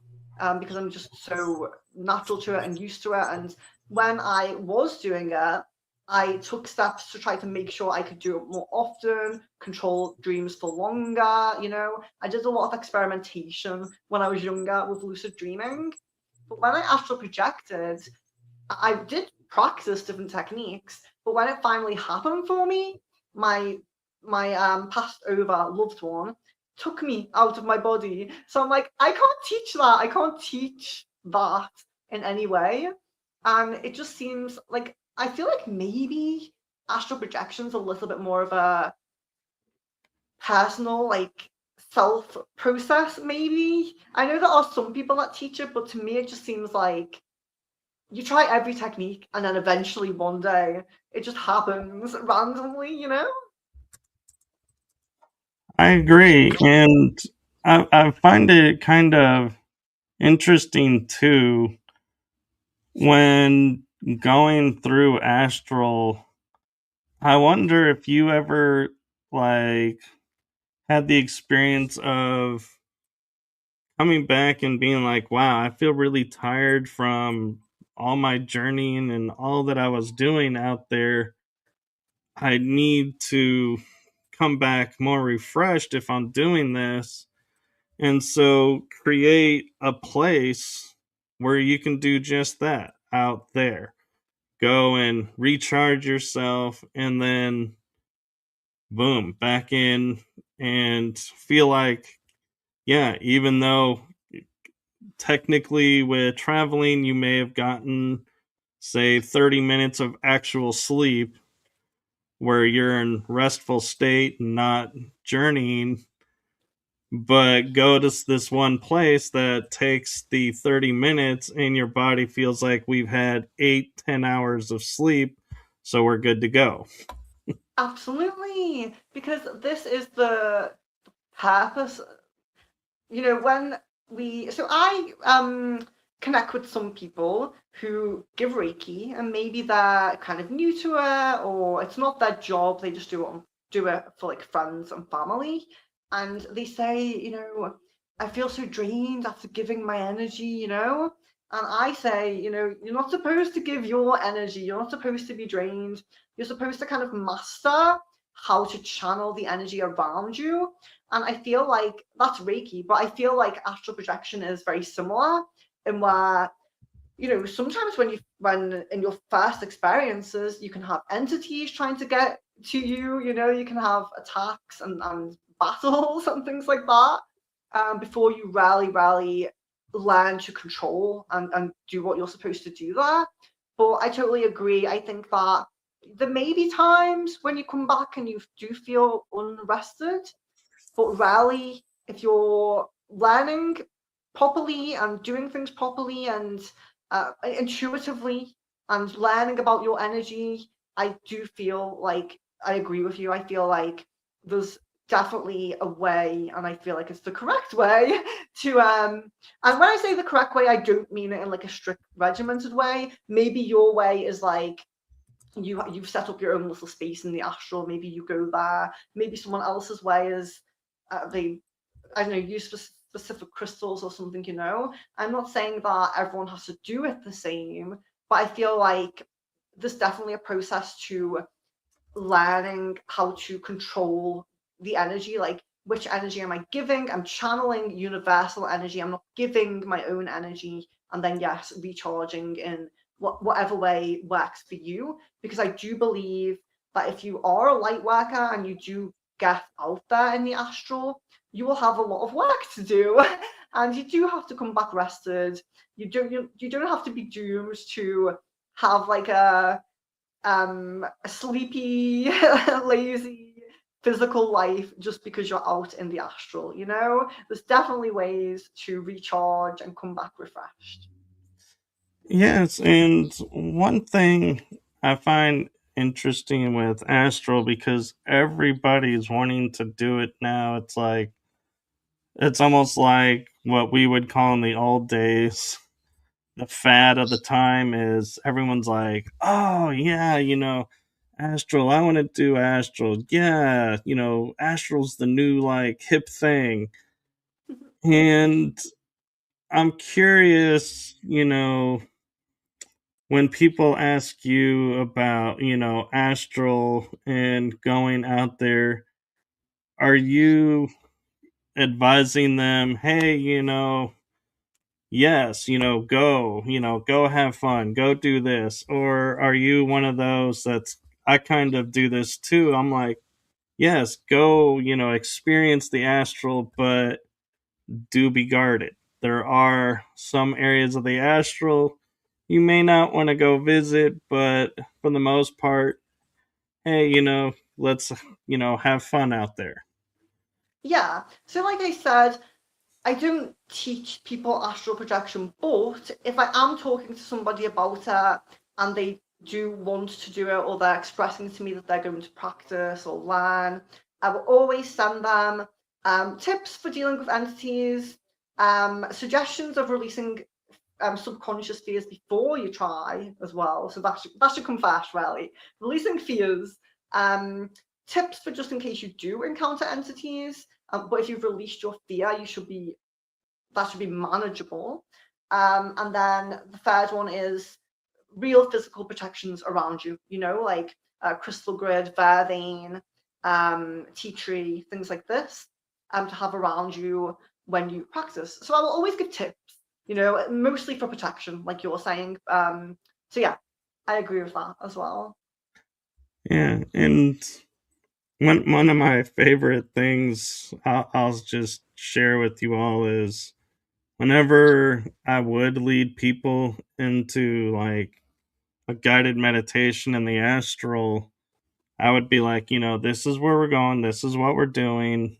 because I'm just so natural to it and used to it. And when I was doing it, I took steps to try to make sure I could do it more often, control dreams for longer. You know, I did a lot of experimentation when I was younger with lucid dreaming. But when I astral projected, I did practice different techniques, but when it finally happened for me, my passed over loved one took me out of my body. So I'm like, I can't teach that. I can't teach that in any way. And it just seems like I feel like maybe astral projection's a little bit more of a personal, like self process, maybe. I know there are some people that teach it, but to me it just seems like you try every technique and then eventually one day it just happens randomly, you know? I agree. And I find it kind of interesting too when going through astral. I wonder if you ever like had the experience of coming back and being like, wow, I feel really tired from all my journeying and all that I was doing out there. I need to come back more refreshed if I'm doing this. And so create a place where you can do just that out there. Go and recharge yourself, and then boom, back in, and feel like, yeah, even though technically with traveling you may have gotten, say, 30 minutes of actual sleep where you're in restful state and not journeying, but go to this one place that takes the 30 minutes and your body feels like we've had 8-10 hours of sleep, so we're good to go. Absolutely. Because this is the purpose. You know, when so I connect with some people who give Reiki and maybe they're kind of new to it or it's not their job, they just do it for like friends and family. And they say, you know, I feel so drained after giving my energy, you know? And I say, you know, you're not supposed to give your energy. You're not supposed to be drained. You're supposed to kind of master how to channel the energy around you. And I feel like that's Reiki, but I feel like astral projection is very similar in where, you know, sometimes when in your first experiences, you can have entities trying to get to you, you know, you can have attacks and battles and things like that, before you really learn to control and do what you're supposed to do there. But I totally agree. I think that there may be times when you come back and you do feel unrested, but rarely, if you're learning properly and doing things properly and intuitively and learning about your energy, I do feel like I agree with you. I feel like there's definitely a way, and I feel like it's the correct way to and when I say the correct way, I don't mean it in like a strict regimented way. Maybe your way is like you've set up your own little space in the astral. Maybe you go there. Maybe someone else's way is they, I don't know, use specific crystals or something. You know, I'm not saying that everyone has to do it the same, but I feel like there's definitely a process to learning how to control the energy. Like, which energy am I giving? I'm channeling universal energy. I'm not giving my own energy, and then yes, recharging in whatever way works for you. Because I do believe that if you are a light worker and you do get out there in the astral, you will have a lot of work to do, and you do have to come back rested. You don't have to be doomed to have like a sleepy, lazy physical life just because you're out in the astral. There's definitely ways to recharge and come back refreshed. Yes, and one thing I find interesting with astral, because everybody's wanting to do it now. It's almost like what we would call in the old days. The fad of the time is everyone's like, oh yeah, astral. I want to do astral. Yeah, astral's the new like hip thing. And I'm curious, when people ask you about, astral and going out there, are you advising them, hey, yes, go have fun, go do this? Or are you one of those that's, I kind of do this too. I'm like, yes, go, experience the astral, but do be guarded. There are some areas of the astral you may not want to go visit, but for the most part, hey, let's, have fun out there. Yeah. So, like I said, I don't teach people astral projection, but if I am talking to somebody about it and they do want to do it, or they're expressing to me that they're going to practice or learn, I will always send them tips for dealing with entities, suggestions of releasing subconscious fears before you try as well. So that should come first, really. Releasing fears, tips for just in case you do encounter entities. But if you've released your fear, that should be manageable. And then the third one is real physical protections around you. Like crystal grid, vervain, tea tree, things like this, to have around you when you practice. So I will always give tips, mostly for protection, like you're saying. So yeah, I agree with that as well. Yeah, and one of my favorite things I'll just share with you all is whenever I would lead people into like a guided meditation in the astral, I would be like, this is where we're going, this is what we're doing.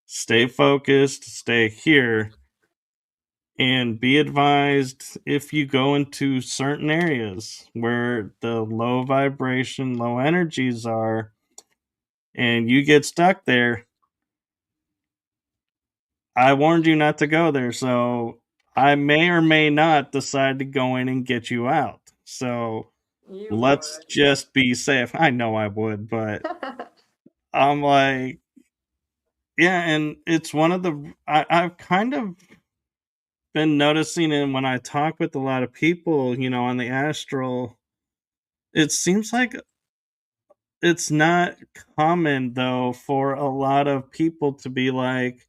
Stay focused, stay here, and be advised if you go into certain areas where the low vibration, low energies are, and you get stuck there. I warned you not to go there, so I may or may not decide to go in and get you out. So You let's just be safe. I know I would, but would. I'm like, yeah, and it's one of the I've kind of been noticing, and when I talk with a lot of people, on the astral, it seems like it's not common though for a lot of people to be like,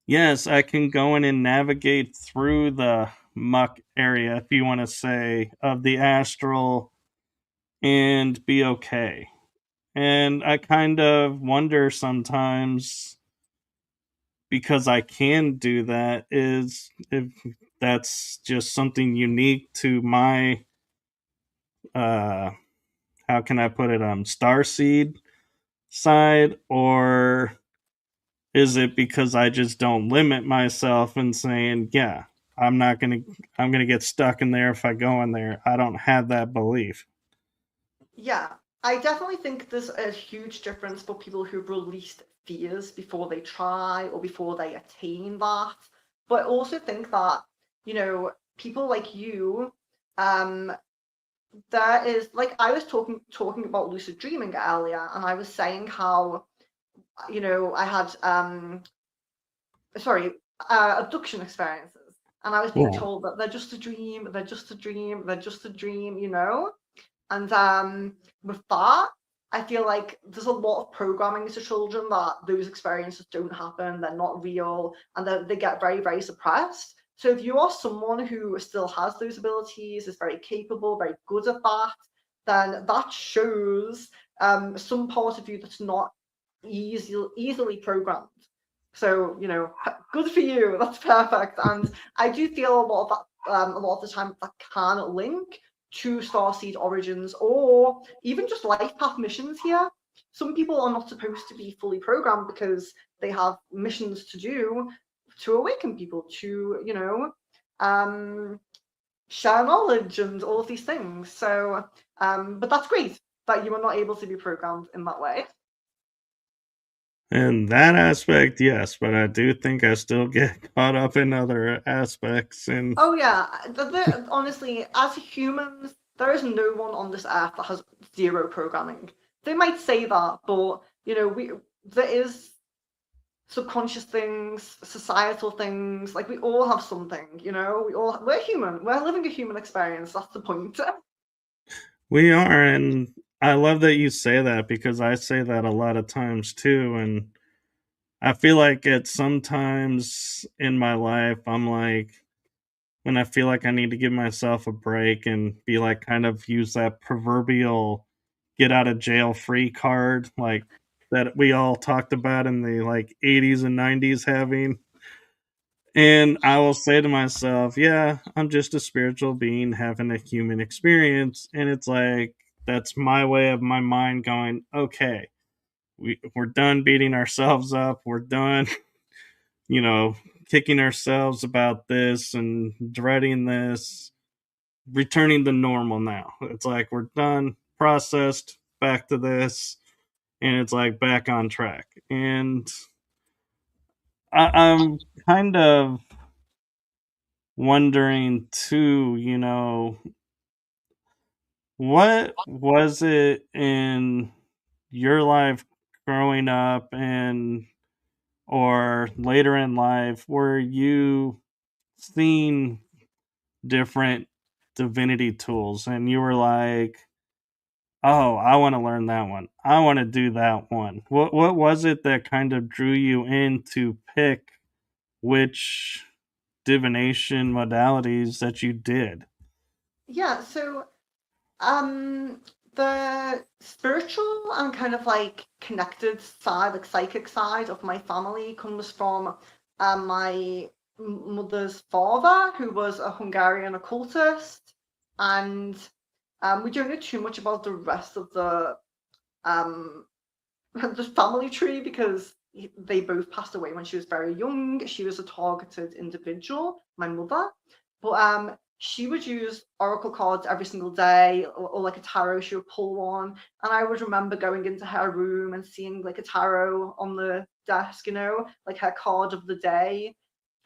yes, I can go in and navigate through the muck area, if you want to say, of the astral and be okay. And I kind of wonder sometimes, because I can do that, is if that's just something unique to my uh how can I put it, star seed side, or is it because I just don't limit myself and saying, yeah, I'm not gonna I'm gonna get stuck in there if I go in there. I don't have that belief. Yeah, I definitely think there's a huge difference for people who've released fears before they try or before they attain that. But I also think that, people like you, um, there is like I was talking about lucid dreaming earlier, and I was saying how, I had sorry, abduction experiences, and I was being Yeah. told that they're just a dream, they're just a dream, they're just a dream. And with that, I feel like there's a lot of programming to children that those experiences don't happen, they're not real, and they get very, very suppressed. So if you are someone who still has those abilities, is very capable, very good at that, then that shows some part of you that's not easily programmed. So, good for you. That's perfect. And I do feel a lot of that, a lot of the time, that can link to starseed origins, or even just life path missions here. Some people are not supposed to be fully programmed because they have missions to do to awaken people, to, share knowledge and all of these things. So, but that's great that you are not able to be programmed in that way. In that aspect, yes, but I do think I still get caught up in other aspects. And Oh yeah, honestly, as humans, there is no one on this earth that has zero programming. They might say that, but there is subconscious things, societal things. Like we all have something. We're human. We're living a human experience. That's the point. we are, and I love that you say that because I say that a lot of times too. And I feel like at sometimes in my life, I'm like, when I feel like I need to give myself a break and be like, kind of use that proverbial get out of jail free card, like that we all talked about in the like 80s and 90s having. And I will say to myself, yeah, I'm just a spiritual being having a human experience. And it's like, that's my way of my mind going, okay, we're done beating ourselves up. We're done, you know, kicking ourselves about this and dreading this, returning to normal now. It's like we're done, processed, back to this, and it's like back on track. And I'm kind of wondering too, what was it in your life growing up and or later in life where you seen different divinity tools and you were like, oh, I want to learn that one. I want to do that one. What was it that kind of drew you in to pick which divination modalities that you did? Yeah. So, um, the spiritual and kind of like connected side, like psychic side of my family comes from my mother's father, who was a Hungarian occultist, and we don't know too much about the rest of um the family tree because they both passed away when she was very young. She was a targeted individual, my mother, but she would use oracle cards every single day, or like a tarot. She would pull one, and I would remember going into her room and seeing like a tarot on the desk, like her card of the day.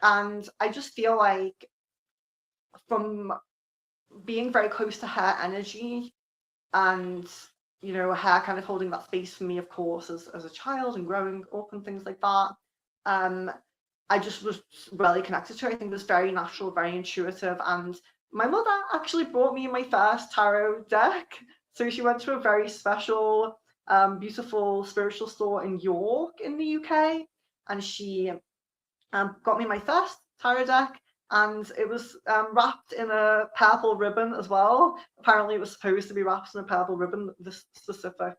And I just feel like from being very close to her energy and her kind of holding that space for me, of course, as a child and growing up and things like that. um I just was really connected to her. I think it was very natural, very intuitive. And my mother actually brought me my first tarot deck. So she went to a very special, beautiful spiritual store in York in the UK, and she got me my first tarot deck, and it was wrapped in a purple ribbon as well. Apparently, it was supposed to be wrapped in a purple ribbon. This specific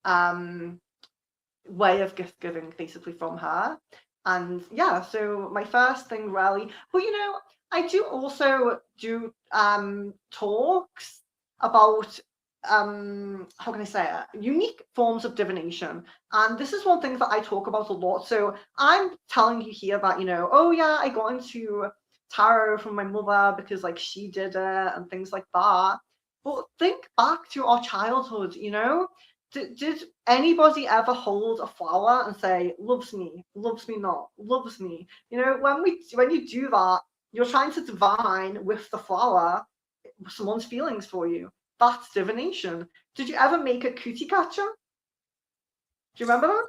um, way of gift giving, basically from her. And yeah, so my first thing really, but I do also do talks about how can I say it, unique forms of divination. And this is one thing that I talk about a lot. So I'm telling you here that, oh yeah, I got into tarot from my mother because like she did it and things like that. But think back to our childhood. Did anybody ever hold a flower and say, loves me not, loves me? When you do that, you're trying to divine with the flower someone's feelings for you. That's divination. Did you ever make a cootie catcher? Do you remember that?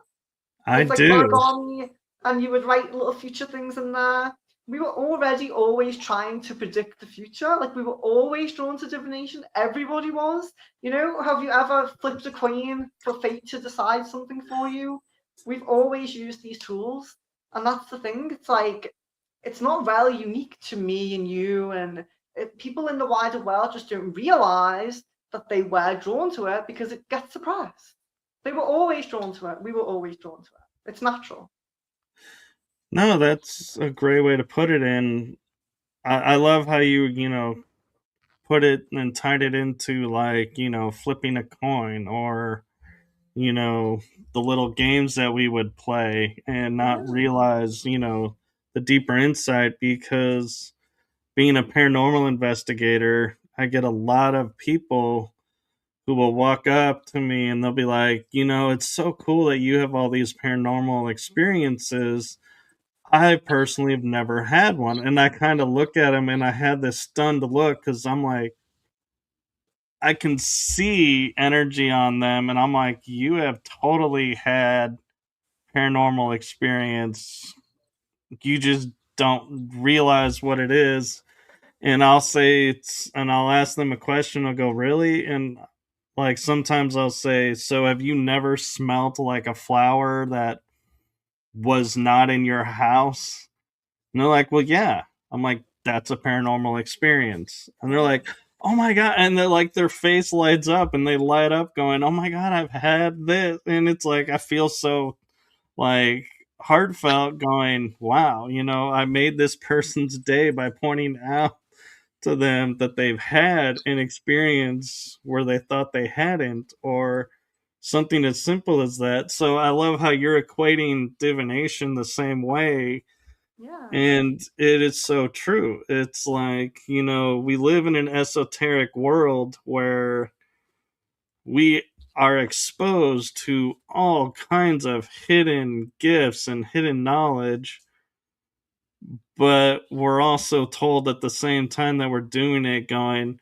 I It's like do. origami, and you would write little future things in there. We were already always trying to predict the future. Like we were always drawn to divination. Everybody was. Have you ever flipped a coin for fate to decide something for you? We've always used these tools. And that's the thing. It's like, it's not really unique to me and you. And people in the wider world just don't realize that they were drawn to it because it gets suppressed. They were always drawn to it. We were always drawn to it. It's natural. No, that's a great way to put it. And I love how you put it and tied it into like, flipping a coin or, you know, the little games that we would play and not Yeah. realize, the deeper insight because being a paranormal investigator, I get a lot of people who will walk up to me and they'll be like, it's so cool that you have all these paranormal experiences. I personally have never had one. And I kind of look at them and I had this stunned look because I'm like, I can see energy on them. And I'm like, you have totally had paranormal experience. You just don't realize what it is. And I'll ask them a question. I'll go, really? And like sometimes I'll say, so have you never smelt like a flower that was not in your house? And they're like, well, yeah. I'm like, that's a paranormal experience. And they're Yeah. like, oh my God. And they're like, their face lights up and they light up going, oh my God, I've had this. And it's like, I feel so like heartfelt going, wow, I made this person's day by pointing out to them that they've had an experience where they thought they hadn't, or something as simple as that. So I love how you're equating divination the same way. Yeah. And it is so true. It's like, we live in an esoteric world where we are exposed to all kinds of hidden gifts and hidden knowledge, but we're also told at the same time that we're doing it, going,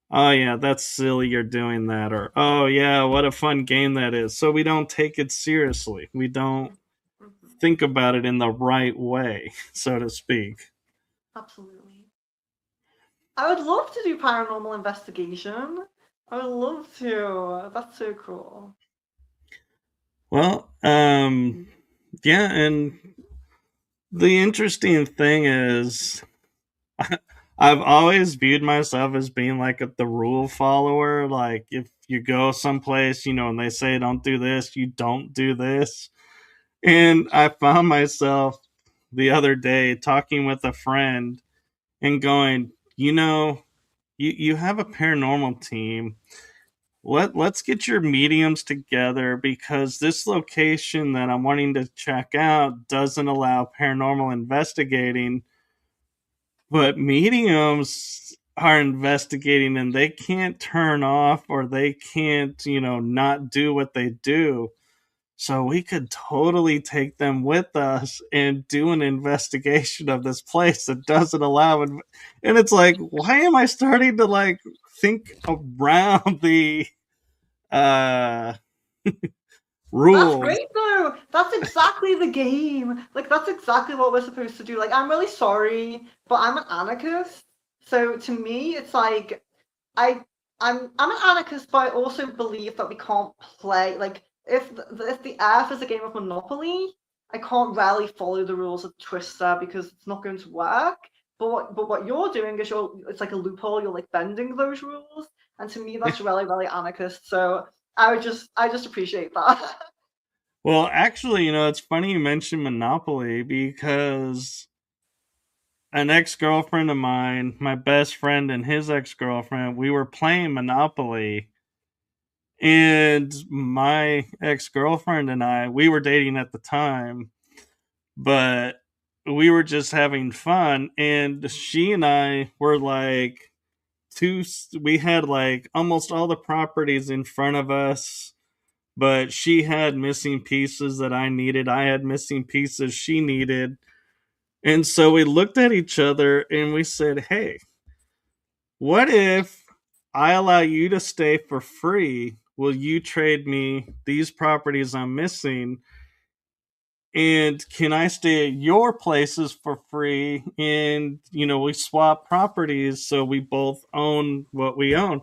oh yeah, that's silly you're doing that, or oh yeah, what a fun game that is. So we don't take it seriously. We don't Mhm. think about it in the right way, so to speak. Absolutely. I would love to do paranormal investigation. I would love to. That's so cool. Well, yeah, and the interesting thing is I've always viewed myself as being like the rule follower. Like if you go someplace, and they say don't do this, you don't do this. And I found myself the other day talking with a friend and going, you have a paranormal team. Let's get your mediums together because this location that I'm wanting to check out doesn't allow paranormal investigating, but mediums are investigating and they can't turn off or they can't, not do what they do. So we could totally take them with us and do an investigation of this place that doesn't allow it. And it's like, why am I starting to like think around the uh That's rules? great though. That's exactly the game. Like that's exactly what we're supposed to do. Like I'm really sorry, but I'm an anarchist. So to me, it's like I I'm an anarchist, but I also believe that we can't play like if the Earth is a game of Monopoly, I can't really follow the rules of Twister because it's not going to work. But what you're doing is it's like a loophole. You're like bending those rules, and to me that's really anarchist. So I just appreciate that. Well, actually, it's funny you mentioned Monopoly because an ex girlfriend of mine, my best friend, and his ex girlfriend, we were playing Monopoly. And my ex girlfriend and I, we were dating at the time, but we were just having fun. And she and I were like, we had like almost all the properties in front of us, but she had missing pieces that I needed. I had missing pieces she needed. And so we looked at each other and we said, hey, what if I allow you to stay for free? Will you trade me these properties I'm missing? And can I stay at your places for free? And, we swap properties so we both own what we own.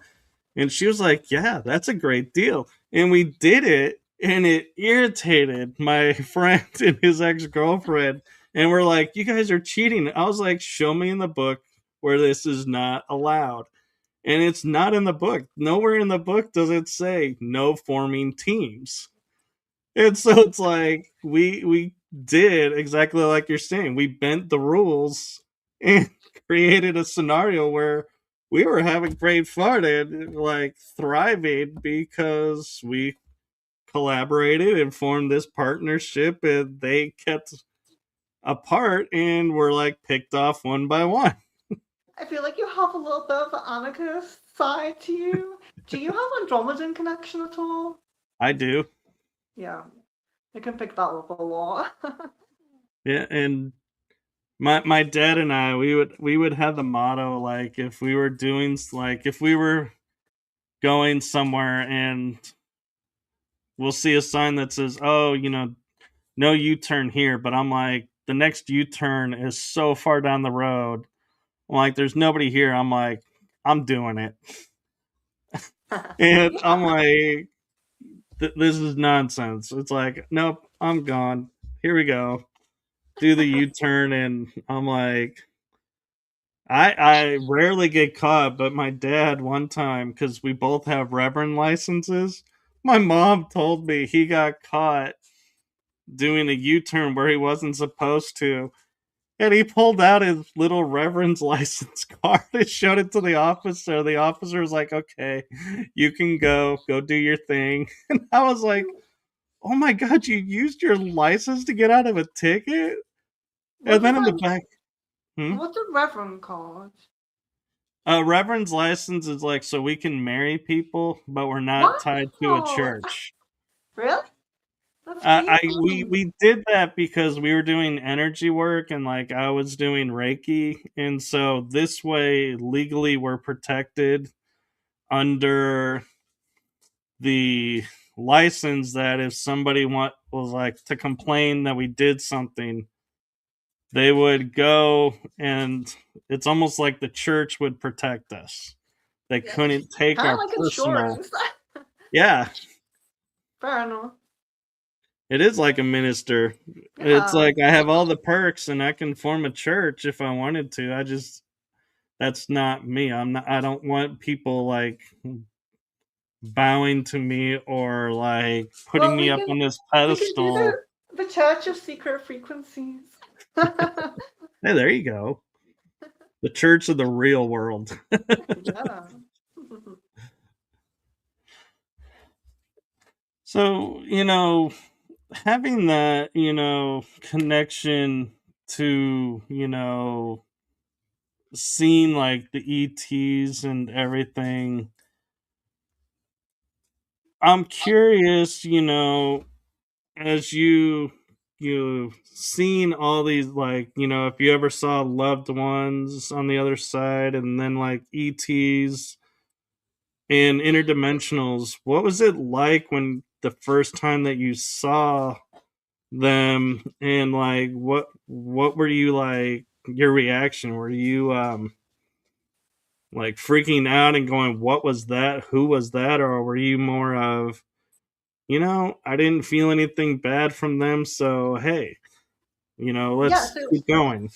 And she was like, yeah, that's a great deal. And we did it. And it irritated my friend and his ex girlfriend. And we're like, you guys are cheating. I was like, show me in the book where this is not allowed. And it's not in the book. Nowhere in the book does it say no forming teams. And so it's like we did exactly like you're saying. We bent the rules and created a scenario where we were having great fun and like thriving because we collaborated and formed this partnership, and they kept apart and were like picked off one by one. I feel like you have a little bit of an anarchist side to you. Do you have Andromedan connection at all? I do. Yeah, I can pick that up a lot. Yeah, and my dad and I, we would have the motto, like if we were doing like if we were going somewhere and we'll see a sign that says, "Oh, no U-turn here," but I'm like, the next U-turn is so far down the road. I'm like, there's nobody here. I'm like, I'm doing it, and I'm Yeah. like, this is nonsense. It's like, nope, I'm gone. Here we go. Do the U-turn, and I'm like, I rarely get caught, but my dad one time, because we both have reverend licenses, my mom told me he got caught doing a U-turn where he wasn't supposed to. And he pulled out his little reverend's license card and showed it to the officer. The officer was like, "Okay, you can go do your thing." And I was like, "Oh my god, you used your license to get out of a ticket?" What And does then in the that? back, hmm? What's a reverend card? Reverend's license is like so we can marry people, but we're not tied to a Wow! church. Really? That's I crazy. we did that because we were doing energy work and like I was doing Reiki, and so this way legally we're protected under the license that if somebody was like to complain that we did something, they would go and it's almost like the church would protect us. They Yeah, couldn't take kind of our like personal. insurance. Yeah, Fair enough. it is like a minister. It's Yeah. like I have all the perks and I can form a church if I wanted to. I just that's not me. I don't want people like bowing to me or like putting Well, me up on this we can do pedestal. the Church of Secret Frequencies. Hey, there you go. The church of the real world. Yeah. So, having that, connection to, seeing like the ETs and everything, I'm curious, as you seen all these like, if you ever saw loved ones on the other side and then like ETs and interdimensionals, what was it like when the first time that you saw them and like what were you like your reaction? Were you like freaking out and going, what was that? Who was that? Or were you more of, I didn't feel anything bad from them, so hey, Yeah, let's so keep going.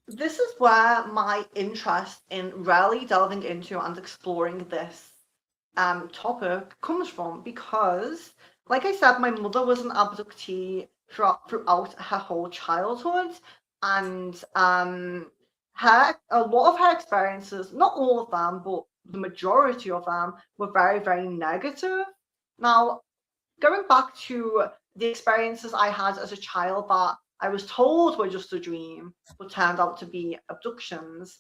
this is where my interest in really delving into and exploring this topic comes from because, like I said, my mother was an abductee throughout her whole childhood, and a lot of her experiences, not all of them, but the majority of them, were very, very negative. Now, going back to the experiences I had as a child that I was told were just a dream, but turned out to be abductions.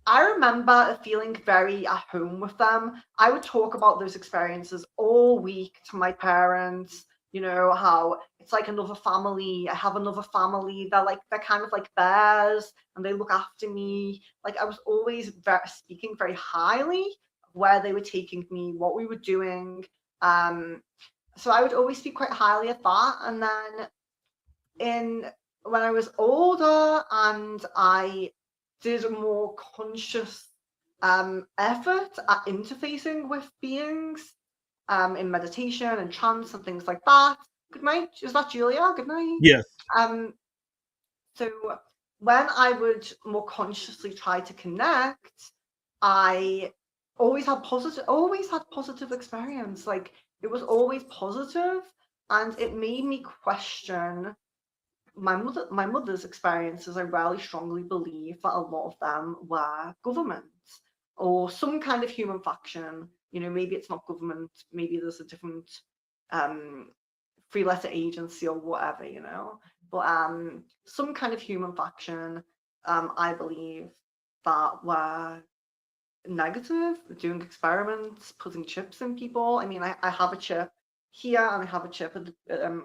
I remember feeling very at home with them. I would talk about those experiences all week to my parents. You know how it's like another family. I have another family. They're kind of like bears, and they look after me. Like I was always speaking very highly of where they were taking me, what we were doing. Um, so I would always speak quite highly of that. And then in when I was older and I did a more conscious effort at interfacing with beings in meditation and trance and things like that. Good night. Is that Julia? Good night. Yes. Um, so when I would more consciously try to connect, I always had positive experience. Like it was always positive. and it made me question my mother's experiences. I really strongly believe that a lot of them were governments or some kind of human faction. You know, maybe it's not government, maybe there's a different um, three-letter agency or whatever, you know. But some kind of human faction, I believe, that were negative, doing experiments, putting chips in people. I mean, I have a chip here and I have a chip at the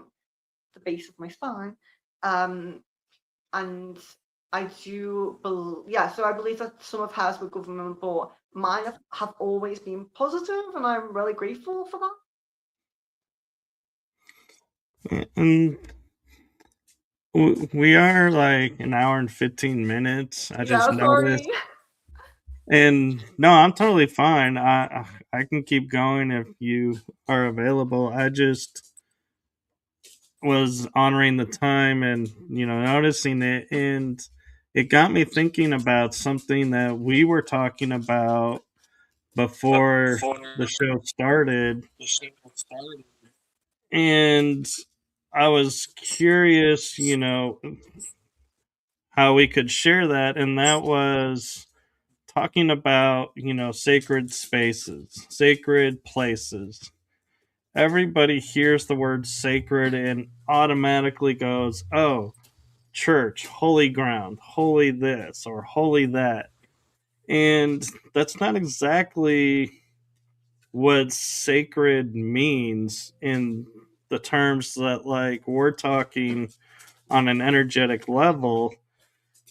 base of my spine. Um, and I do believe, yeah, so I believe that some of hers were government, but mine have always been positive, and I'm really grateful for that. And we are like an hour and 15 minutes. I just Yeah, noticed. sorry. And no, I'm totally fine. I can keep going if you are available. I just was honoring the time and noticing it, and it got me thinking about something that we were talking about before the show started, and I was curious, how we could share that, and that was talking about, sacred spaces, sacred places. Everybody hears the word sacred and automatically goes, oh, church, holy ground, holy this or holy that. And that's not exactly what sacred means in the terms that, like, we're talking on an energetic level.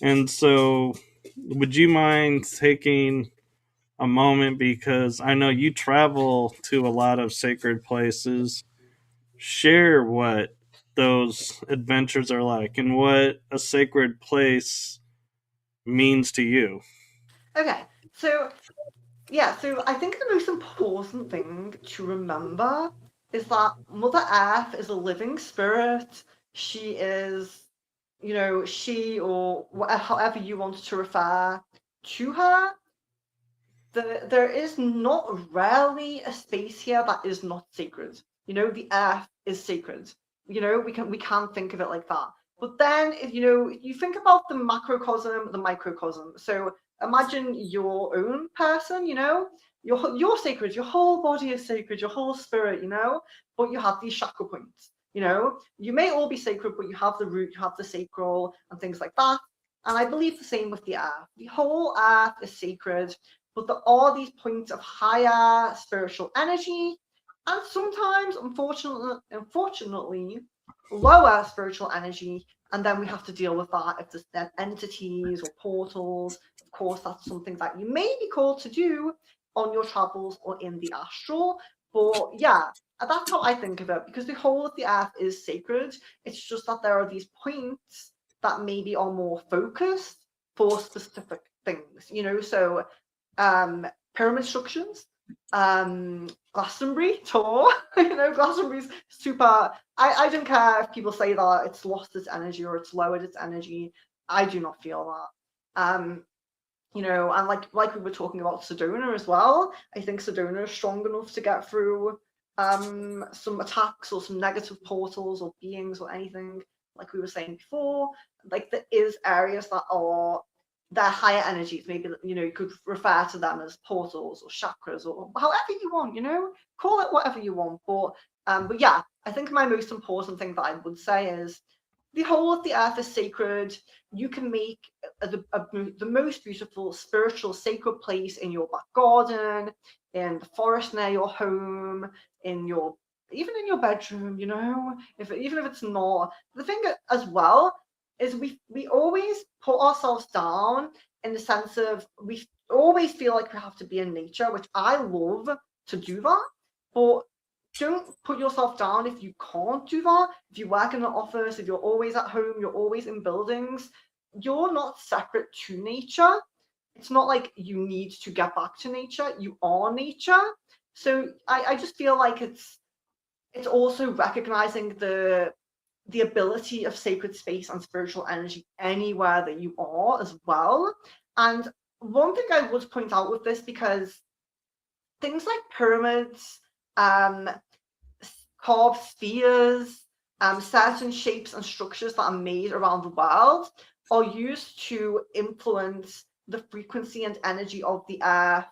And so, would you mind taking a moment, because I know you travel to a lot of sacred places? Share what those adventures are like and what a sacred place means to you. Okay, so yeah, so I think the most important thing to remember is that Mother Earth is a living spirit. She is, you know, she or whatever, however you want to refer to her. There is not rarely a space here that is not sacred. You know, the earth is sacred. You know, we can think of it like that. But then, if you know, you think about the macrocosm, the microcosm. So imagine your own person. You know, you're sacred. Your whole body is sacred. Your whole spirit. You know, but you have these chakra points. You know, you may all be sacred, but you have the root, you have the sacral, and things like that. And I believe the same with the earth. The whole earth is sacred, but there are these points of higher spiritual energy, and sometimes, unfortunately, lower spiritual energy. And then we have to deal with that if there's then entities or portals. Of course, that's something that you may be called to do on your travels or in the astral. But yeah, that's how I think of it, because the whole of the earth is sacred. It's just that there are these points that maybe are more focused for specific things, you know. So pyramid structures, Glastonbury tour. You know, Glastonbury's super. I don't care if people say that it's lost its energy or it's lowered its energy. I do not feel that. You know, and like we were talking about Sedona as well. I think Sedona is strong enough to get through some attacks or some negative portals or beings or anything. Like we were saying before, like there is areas that are they're higher energies. Maybe, you know, you could refer to them as portals or chakras or however you want. You know, call it whatever you want. But yeah, I think my most important thing that I would say is the whole of the earth is sacred. You can make the most beautiful spiritual sacred place in your back garden, in the forest near your home, in your even in your bedroom. You know, if even if it's not, the thing as well is we always put ourselves down in the sense of we always feel like we have to be in nature, which I love to do that, but don't put yourself down if you can't do that. If you work in an office, if you're always at home, you're always in buildings, you're not separate to nature. It's not like you need to get back to nature. You are nature. So I just feel like it's also recognizing the ability of sacred space and spiritual energy anywhere that you are as well. And one thing I would point out with this, because things like pyramids, um, carved spheres, certain shapes and structures that are made around the world are used to influence the frequency and energy of the earth,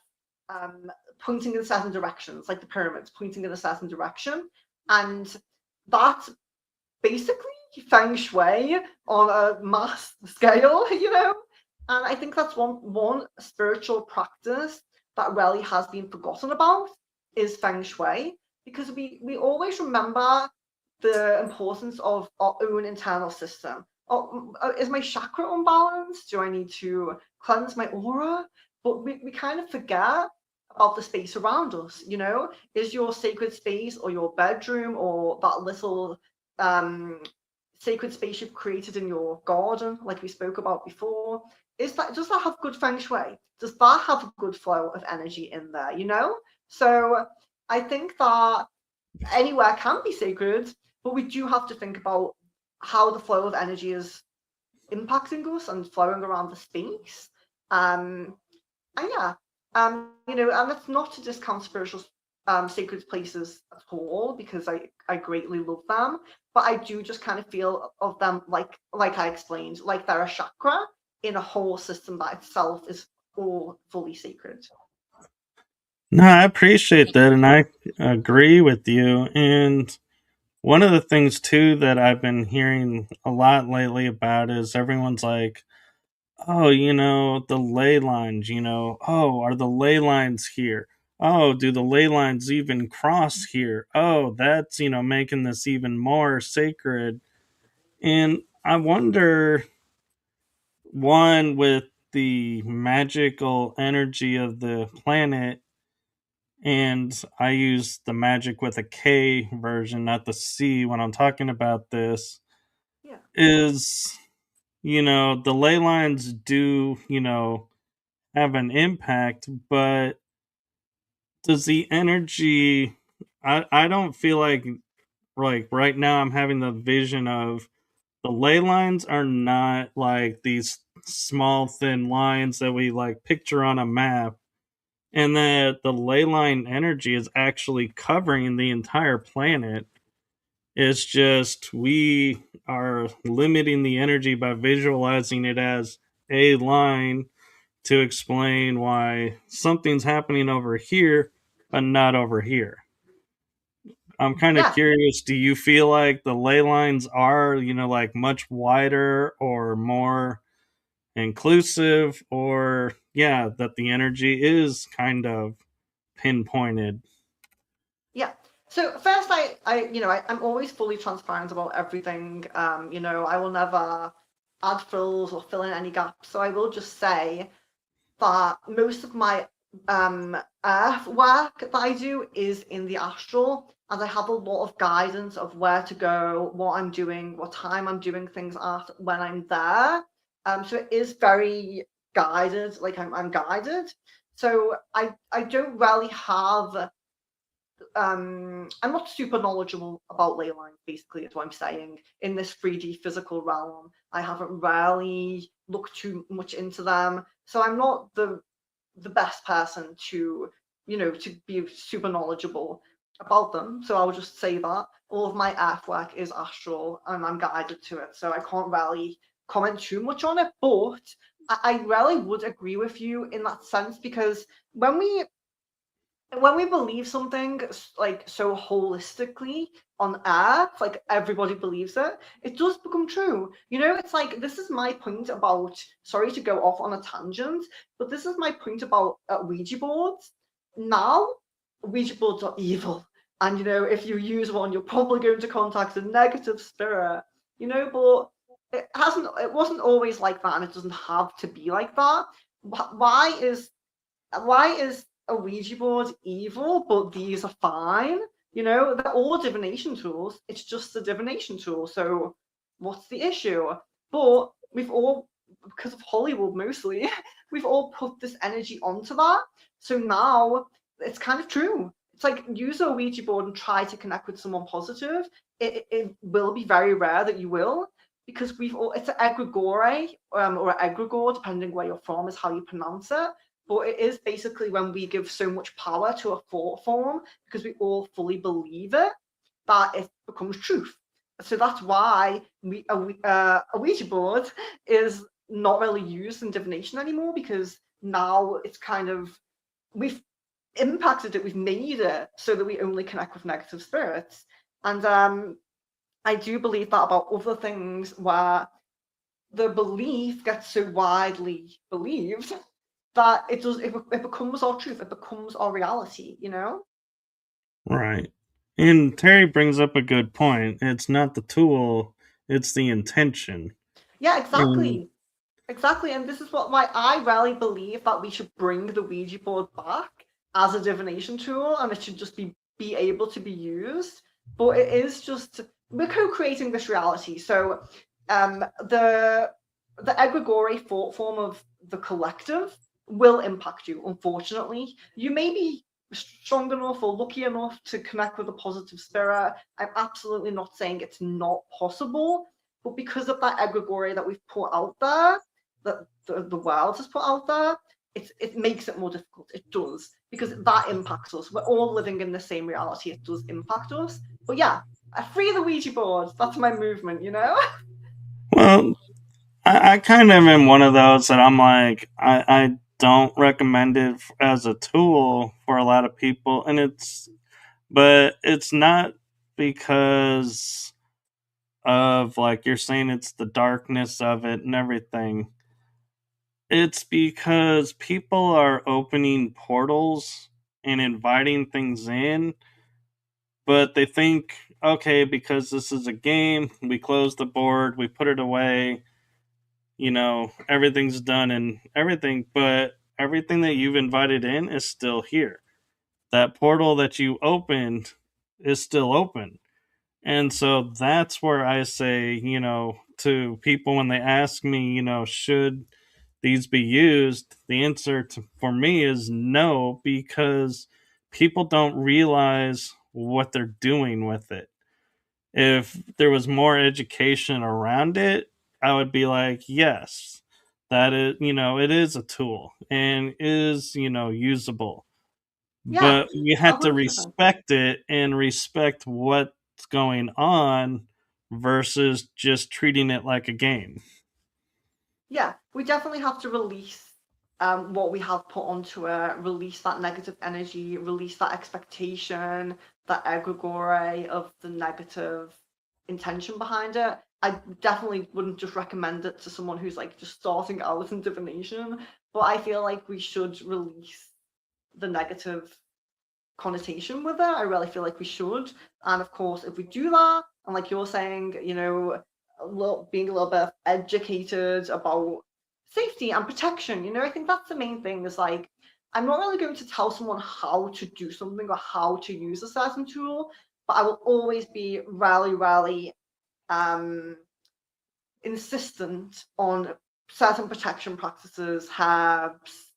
pointing in certain directions, like the pyramids pointing in a certain direction. And that's basically feng shui on a mass scale, you know? And I think that's one spiritual practice that really has been forgotten about is feng shui, because we always remember the importance of our own internal system. Oh, is my chakra unbalanced? Do I need to cleanse my aura? But we kind of forget about the space around us, you know? Is your sacred space or your bedroom or that little sacred space you've created in your garden, like we spoke about before, does that have good feng shui? Does that have a good flow of energy in there, you know? So I think that anywhere can be sacred, but we do have to think about how the flow of energy is impacting us and flowing around the space. And yeah, you know, and that's not to discount spiritual sacred places at all, because I greatly love them, but I do just kind of feel of them like I explained, like they're a chakra in a whole system that itself is all fully sacred. No, I appreciate that, and I agree with you. And one of the things too that I've been hearing a lot lately about is everyone's like, "Oh, the ley lines. Oh, are the ley lines here? Oh, do the ley lines even cross here? Oh, that's making this even more sacred." And I wonder, one, with the magical energy of the planet, and I use the magic with a K version, not the C, when I'm talking about this, Yeah, is, the ley lines do, have an impact, but does the energy, I don't feel like right now I'm having the vision of the ley lines are not like these small thin lines that we like picture on a map, and that the ley line energy is actually covering the entire planet. It's just we are limiting the energy by visualizing it as a line to explain why something's happening over here but not over here. I'm kind of yeah. curious, do you feel like the ley lines are, like much wider or more inclusive, or yeah, that the energy is kind of pinpointed? Yeah. So first, I'm always fully transparent about everything. You know, I will never add frills or fill in any gaps. So I will just say that most of my earth work that I do is in the astral, and I have a lot of guidance of where to go, what I'm doing, what time I'm doing things at when I'm there. So it is very guided, like I'm guided. So I don't really have I'm not super knowledgeable about ley lines, basically, is what I'm saying. In this 3D physical realm, I haven't really looked too much into them. So I'm not the best person to, to be super knowledgeable about them. So I'll just say that all of my artwork is astral and I'm guided to it. So I can't really comment too much on it, but I really would agree with you in that sense, because when we believe something like so holistically on earth, like everybody believes it, it does become true. You know, it's like, this is my point about, sorry to go off on a tangent, but this is my point about Ouija boards. Now, Ouija boards are evil. And, if you use one, you're probably going to contact a negative spirit, but it wasn't always like that, and it doesn't have to be like that. Why is a Ouija board evil, but these are fine? They're all divination tools. It's just a divination tool. So what's the issue? But we've all, because of Hollywood mostly, we've all put this energy onto that. So now it's kind of true. It's like, use a Ouija board and try to connect with someone positive. It will be very rare that you will, because it's an egregore, or an egregore, depending where you're from, is how you pronounce it. But it is basically when we give so much power to a thought form because we all fully believe it. that it becomes truth. So that's why a Ouija board is not really used in divination anymore, because now it's kind of, we've impacted it, we've made it so that we only connect with negative spirits. And I do believe that about other things where the belief gets so widely believed that it becomes our truth, it becomes our reality, you know? Right. And Terry brings up a good point. It's not the tool, it's the intention. Yeah, And exactly. Exactly, and this is why I really believe that we should bring the Ouija board back as a divination tool, and it should just be able to be used. But it is just, we're co-creating this reality. So, the egregore thought form of the collective will impact you. Unfortunately, you may be strong enough or lucky enough to connect with a positive spirit. I'm absolutely not saying it's not possible, but because of that egregore that we've put out there, that the world has put out there, it makes it more difficult. It does, because that impacts us. We're all living in the same reality. It does impact us. But yeah, free the Ouija board. That's my movement, you know? well, I kind of am one of those that I'm like, I don't recommend it as a tool for a lot of people. But it's not because of, like you're saying, it's the darkness of it and everything. It's because people are opening portals and inviting things in, but they think, okay, because this is a game, we close the board, we put it away, everything's done and everything, but everything that you've invited in is still here. That portal that you opened is still open. And so that's where I say, to people when they ask me, should these be used? The answer for me is no, because people don't realize what they're doing with it. If there was more education around it, I would be like, yes, that is, it is a tool and is, usable. Yeah, But you have to 100%. respect it and respect what's going on versus just treating it like a game. Yeah, we definitely have to release what we have put onto it, release that negative energy, release that expectation, that egregore of the negative intention behind it. I definitely wouldn't just recommend it to someone who's like just starting out in divination, but I feel like we should release the negative connotation with it. I really feel like we should. And of course, if we do that, and like you're saying, being a little bit educated about safety and protection, I think that's the main thing. Is like, I'm not really going to tell someone how to do something or how to use a certain tool, but I will always be really, really insistent on certain protection practices, herbs,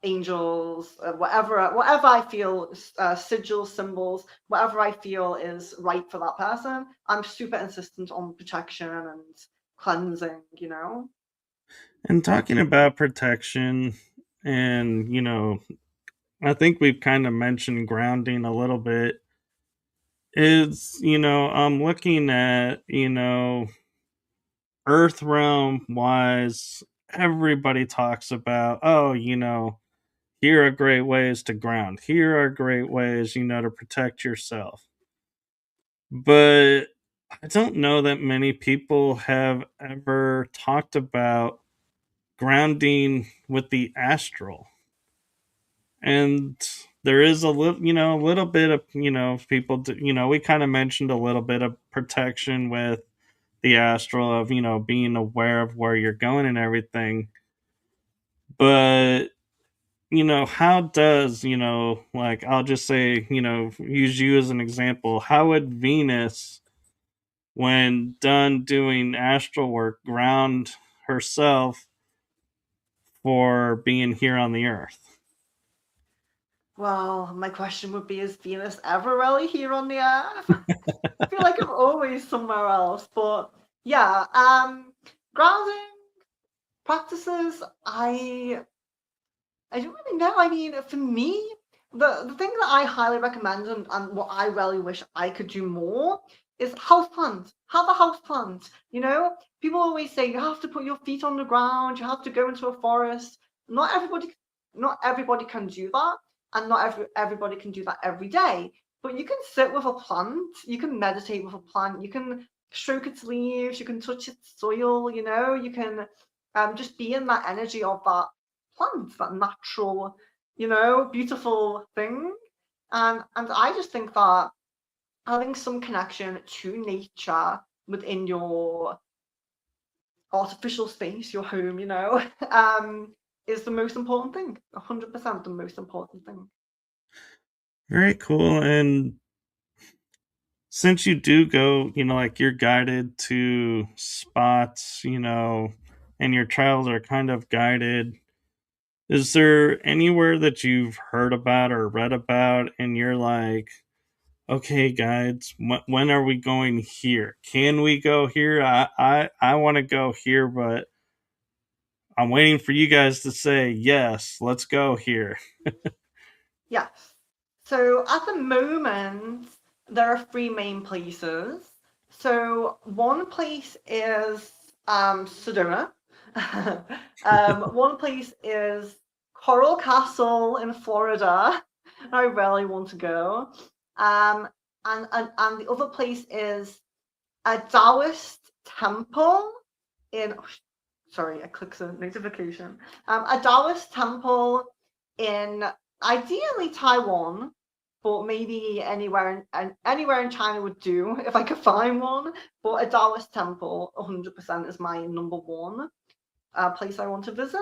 angels, whatever I feel, sigils, symbols, whatever I feel is right for that person. I'm super insistent on protection and cleansing. And talking about protection, and, I think we've kind of mentioned grounding a little bit. Is, I'm looking at, Earth realm wise, everybody talks about, oh, here are great ways to ground. Here are great ways, to protect yourself. But I don't know that many people have ever talked about grounding with the astral. And there is a little bit of, people, we kind of mentioned a little bit of protection with the astral of, being aware of where you're going and everything. But how does, like, I'll just say, use you as an example, how would Venus, when done doing astral work, ground herself for being here on the earth? Well, my question would be: is Venus ever really here on the Earth? I feel like I'm always somewhere else. But yeah, grounding practices, I don't really know. I mean, for me, the thing that I highly recommend and what I really wish I could do more is house plants. Have a house plant. You know, people always say you have to put your feet on the ground, you have to go into a forest. Not everybody, not everybody can do that, and not everybody can do that every day. But you can sit with a plant, you can meditate with a plant, you can stroke its leaves, you can touch its soil. You know, you can just be in that energy of that plant, that natural, you know, beautiful thing. And I just think that having some connection to nature within your artificial space, your home, you know, is the most important thing. 100% the most important thing. Very cool. And since you do go, like you're guided to spots, and your travels are kind of guided, is there anywhere that you've heard about or read about and you're like, okay, guides, when are we going here? Can we go here? I want to go here, but I'm waiting for you guys to say, yes, let's go here. Yes. So at the moment, there are three main places. So one place is Sedona. One place is Coral Castle in Florida. I really want to go. Um, and the other place is a Taoist temple in. Oh, sorry, I clicked a notification. A Taoist temple in ideally Taiwan, but maybe anywhere in China would do if I could find one. But a Taoist temple, 100% is my number one place I want to visit.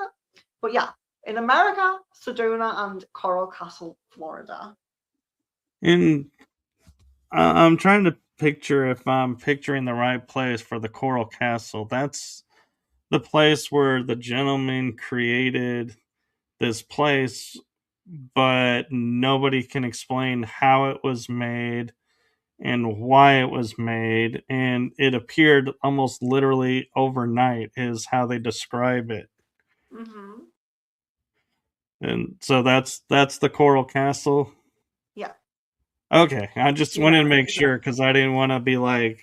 But yeah, in America, Sedona and Coral Castle, Florida. And I'm trying to picture if I'm picturing the right place for the Coral Castle. That's the place where the gentleman created this place, but nobody can explain how it was made and why it was made. And it appeared almost literally overnight, is how they describe it. Mm-hmm. And so that's the Coral Castle. Yeah, Okay, I just wanted to yeah, make sure exactly. because I didn't want to be like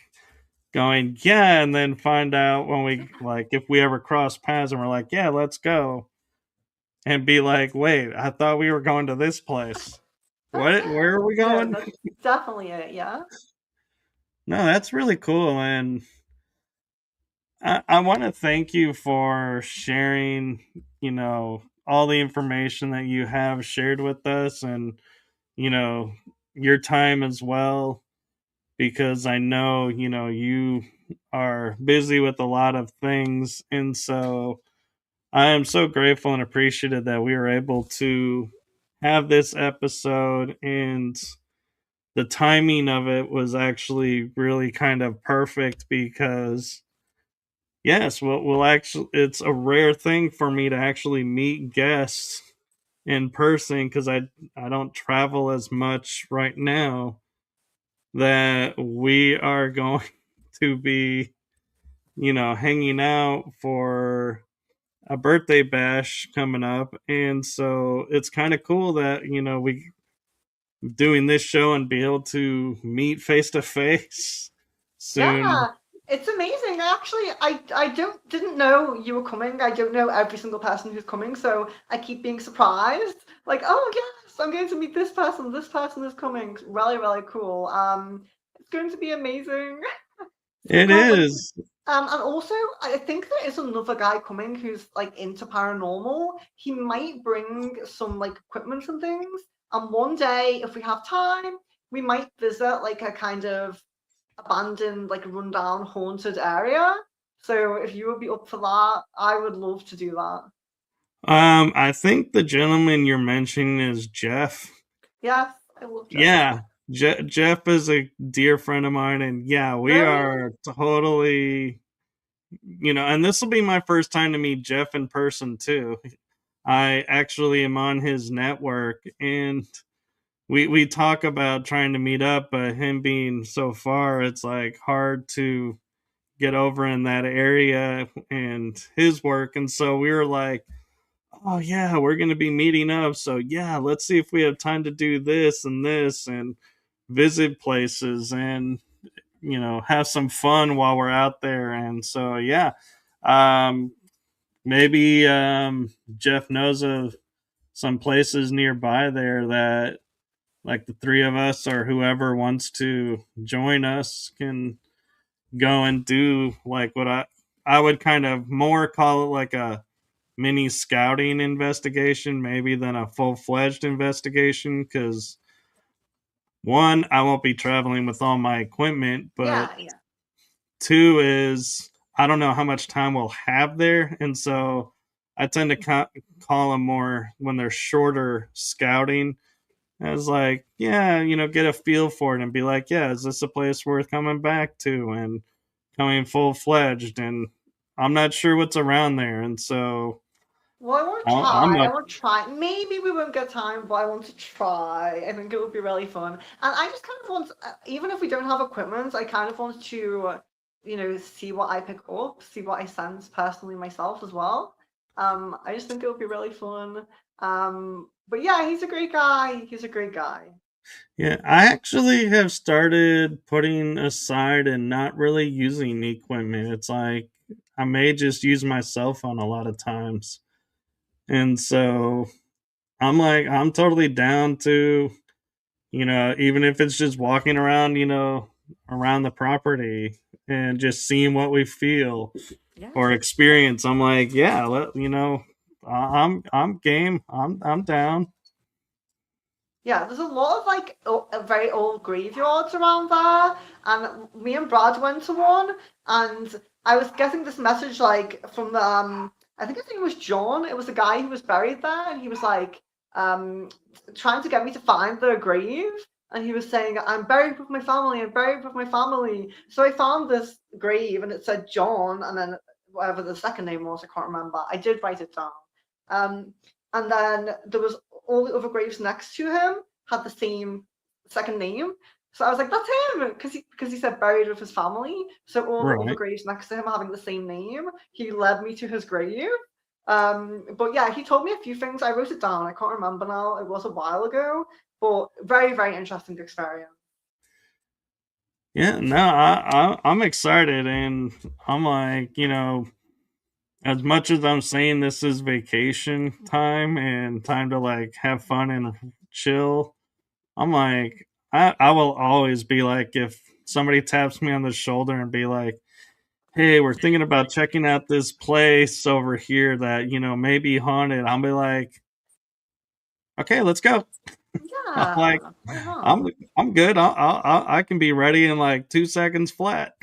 going, yeah, and then find out when we like if we ever cross paths and we're like, yeah, let's go, and be like, wait, I thought we were going to this place. What? Where are we No, going? that's definitely it. Yeah. No, that's really cool, and I want to thank you for sharing. All the information that you have shared with us, and you know your time as well, because I know you are busy with a lot of things, and so I am so grateful and appreciative that we were able to have this episode, and the timing of it was actually really kind of perfect because yes, we'll actually it's a rare thing for me to actually meet guests in person because I don't travel as much right now, that we are going to be hanging out for a birthday bash coming up, and so it's kind of cool that we doing this show and be able to meet face to face soon. Yeah, it's amazing. I didn't know you were coming. I don't know every single person who's coming, so I keep being surprised. Like, oh yes, I'm going to meet this person. This person is coming. Really, really cool. It's going to be amazing. I It can't wait. is. And also, I think there is another guy coming who's like into paranormal. He might bring some like equipment and things. And one day, if we have time, we might visit like a kind of abandoned, like rundown, haunted area. So if you would be up for that, I would love to do that. I think the gentleman you're mentioning is Jeff. Yes, I love Jeff. Yeah, Jeff is a dear friend of mine, and yeah, we Really? are totally, and this will be my first time to meet Jeff in person too. I actually am on his network, and we talk about trying to meet up, but him being so far, it's like hard to get over in that area and his work, and so we were like, oh yeah, we're going to be meeting up. So yeah, let's see if we have time to do this and visit places and have some fun while we're out there. And so yeah, um, maybe Jeff knows of some places nearby there that like the three of us or whoever wants to join us can go and do like what I would kind of more call it like a mini scouting investigation maybe than a full-fledged investigation, because one, I won't be traveling with all my equipment, but Yeah, yeah. two is I don't know how much time we'll have there, and so I tend to call them more when they're shorter scouting as like, yeah, get a feel for it and be like, yeah, is this a place worth coming back to and coming full fledged? And I'm not sure what's around there, and so Well, I want to I'm try. I up. want to try. Maybe we won't get time, but I want to try. I think it would be really fun. And I just kind of want, even if we don't have equipment, I kind of want to, see what I pick up, see what I sense personally myself as well. I just think it would be really fun. But yeah, he's a great guy. He's a great guy. Yeah, I actually have started putting aside and not really using equipment. It's like I may just use my cell phone a lot of times. And so I'm like, I'm totally down to, even if it's just walking around, around the property and just seeing what we feel Yeah. or experience. I'm like, yeah, I'm game. I'm down. Yeah, there's a lot of like very old graveyards around there, and me and Brad went to one, and I was getting this message like from the I think his name was John. It was a guy who was buried there, and he was like um trying to get me to find the grave, and he was saying, "I'm buried with my family. I'm buried with my family." So I found this grave, and it said John, and then whatever the second name was, I can't remember. I did write it down. Um, and then there was all the other graves next to him had the same second name. So I was like, that's him, because he said buried with his family. So all the other Right. graves next to him having the same name, he led me to his grave. But yeah, he told me a few things. I wrote it down. I can't remember now. It was a while ago, but very, very interesting experience. Yeah, no, I'm excited, and I'm like, as much as I'm saying this is vacation time and time to like have fun and chill, I'm like, I will always be like, if somebody taps me on the shoulder and be like, hey, we're thinking about checking out this place over here that may be haunted, I'll be like, okay, let's go. I'm like, Yeah, why I'm not? I'm good. I can be ready in like 2 seconds flat.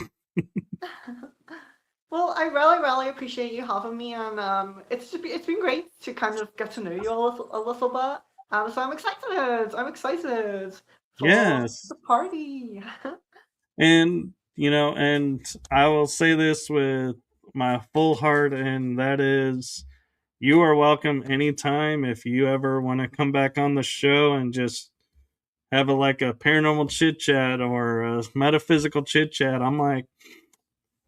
Well, I really, really appreciate you having me, and it's been great to kind of get to know you a little bit. So I'm excited. I'm excited for Yes. the party. And, and I will say this with my full heart, and that is you are welcome anytime if you ever want to come back on the show and just have a paranormal chit chat or a metaphysical chit chat. I'm like,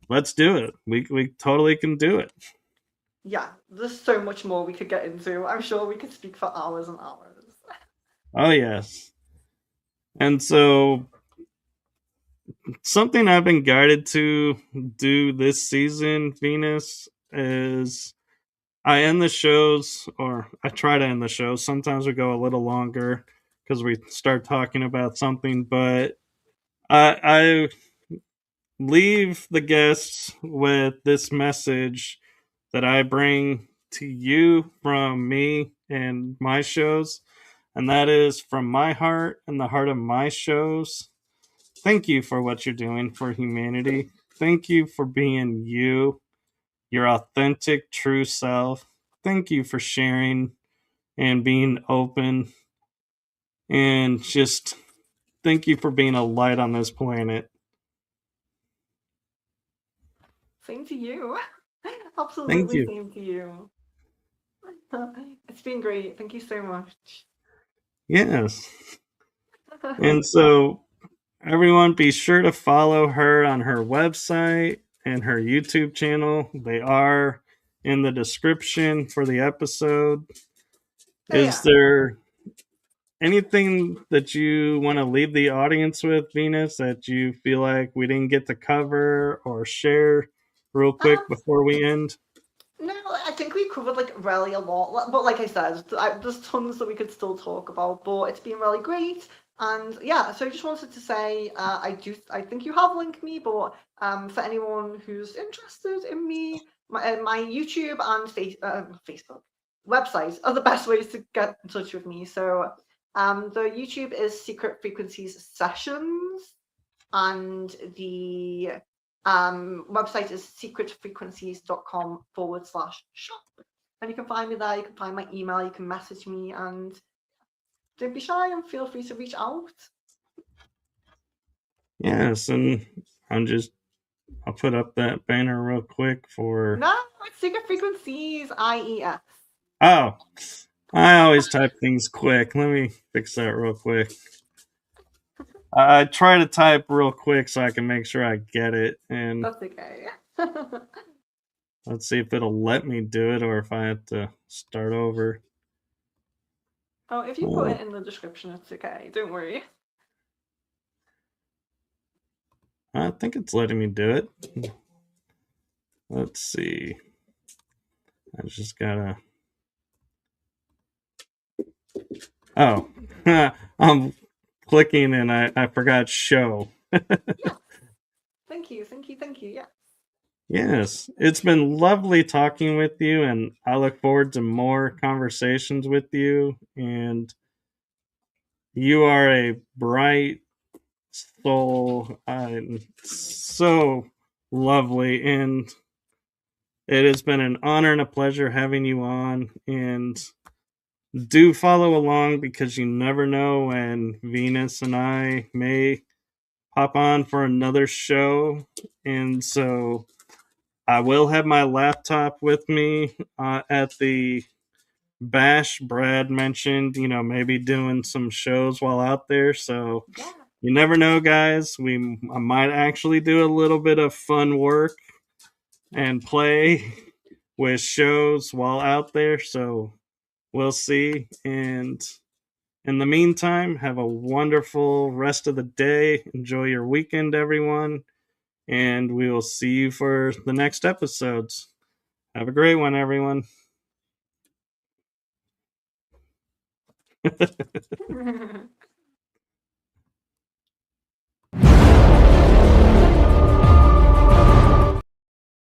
let's do it. We totally can do it. Yeah, there's so much more we could get into. I'm sure we could speak for hours and hours. Oh yes. And so something I've been guided to do this season, Venus, is I end the shows, or I try to end the shows. Sometimes we go a little longer because we start talking about something, but I leave the guests with this message that I bring to you from me and my shows, and that is from my heart and the heart of my shows. Thank you for what you're doing for humanity. Thank you for being you, your authentic, true self. Thank you for sharing and being open. And just thank you for being a light on this planet. Same to you. Thank Absolutely you. same to you. It's been great. Thank you so much. Yes. And so, everyone, be sure to follow her on her website and her YouTube channel. They are in the description for the episode. Oh, Is yeah. there anything that you want to leave the audience with, Venus, that you feel like we didn't get to cover or share real quick Um, before we end? no, I think we covered like really a lot. But like I said, there's tons that we could still talk about. But it's been really great. And yeah, so I just wanted to say, I think you have linked me, but for anyone who's interested in me, my YouTube and Facebook website are the best ways to get in touch with me. So the YouTube is Secret Frequencies Sessions, and the website is secretfrequencies.com/shop. And you can find me there, you can find my email, you can message me, and don't be shy and feel free to reach out. Yes, and I'll put up that banner real quick for. No, it's Secret Frequencies IES. Oh, I always type things quick. Let me fix that real quick. I try to type real quick so I can make sure I get it. And That's okay. let's see if it'll let me do it or if I have to start over. Oh, if you put it in the description, it's okay. Don't worry. I think it's letting me do it. Let's see. I just gotta. Oh, I'm clicking and I forgot show. Yeah. Thank you. Yeah. Yes, it's been lovely talking with you, and I look forward to more conversations with you. And you are a bright soul, so lovely, and it has been an honor and a pleasure having you on. And do follow along because you never know when Venus and I may hop on for another show. And so I will have my laptop with me at the bash. Brad mentioned, maybe doing some shows while out there. So Yeah. you never know, guys. I might actually do a little bit of fun work and play with shows while out there. So we'll see. And in the meantime, have a wonderful rest of the day. Enjoy your weekend, everyone. And we will see you for the next episodes. Have a great one, everyone.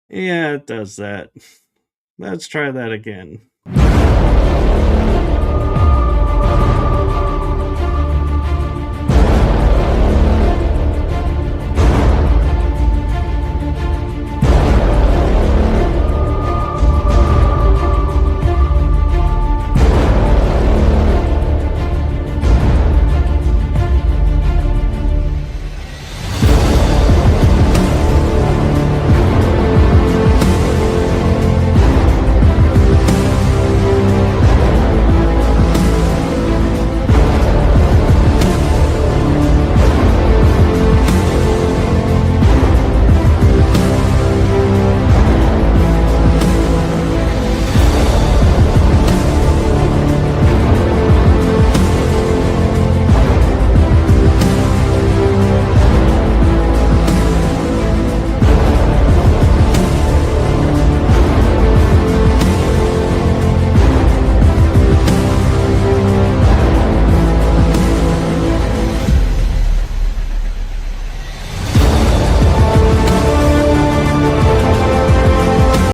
Yeah, it does that. Let's try that again.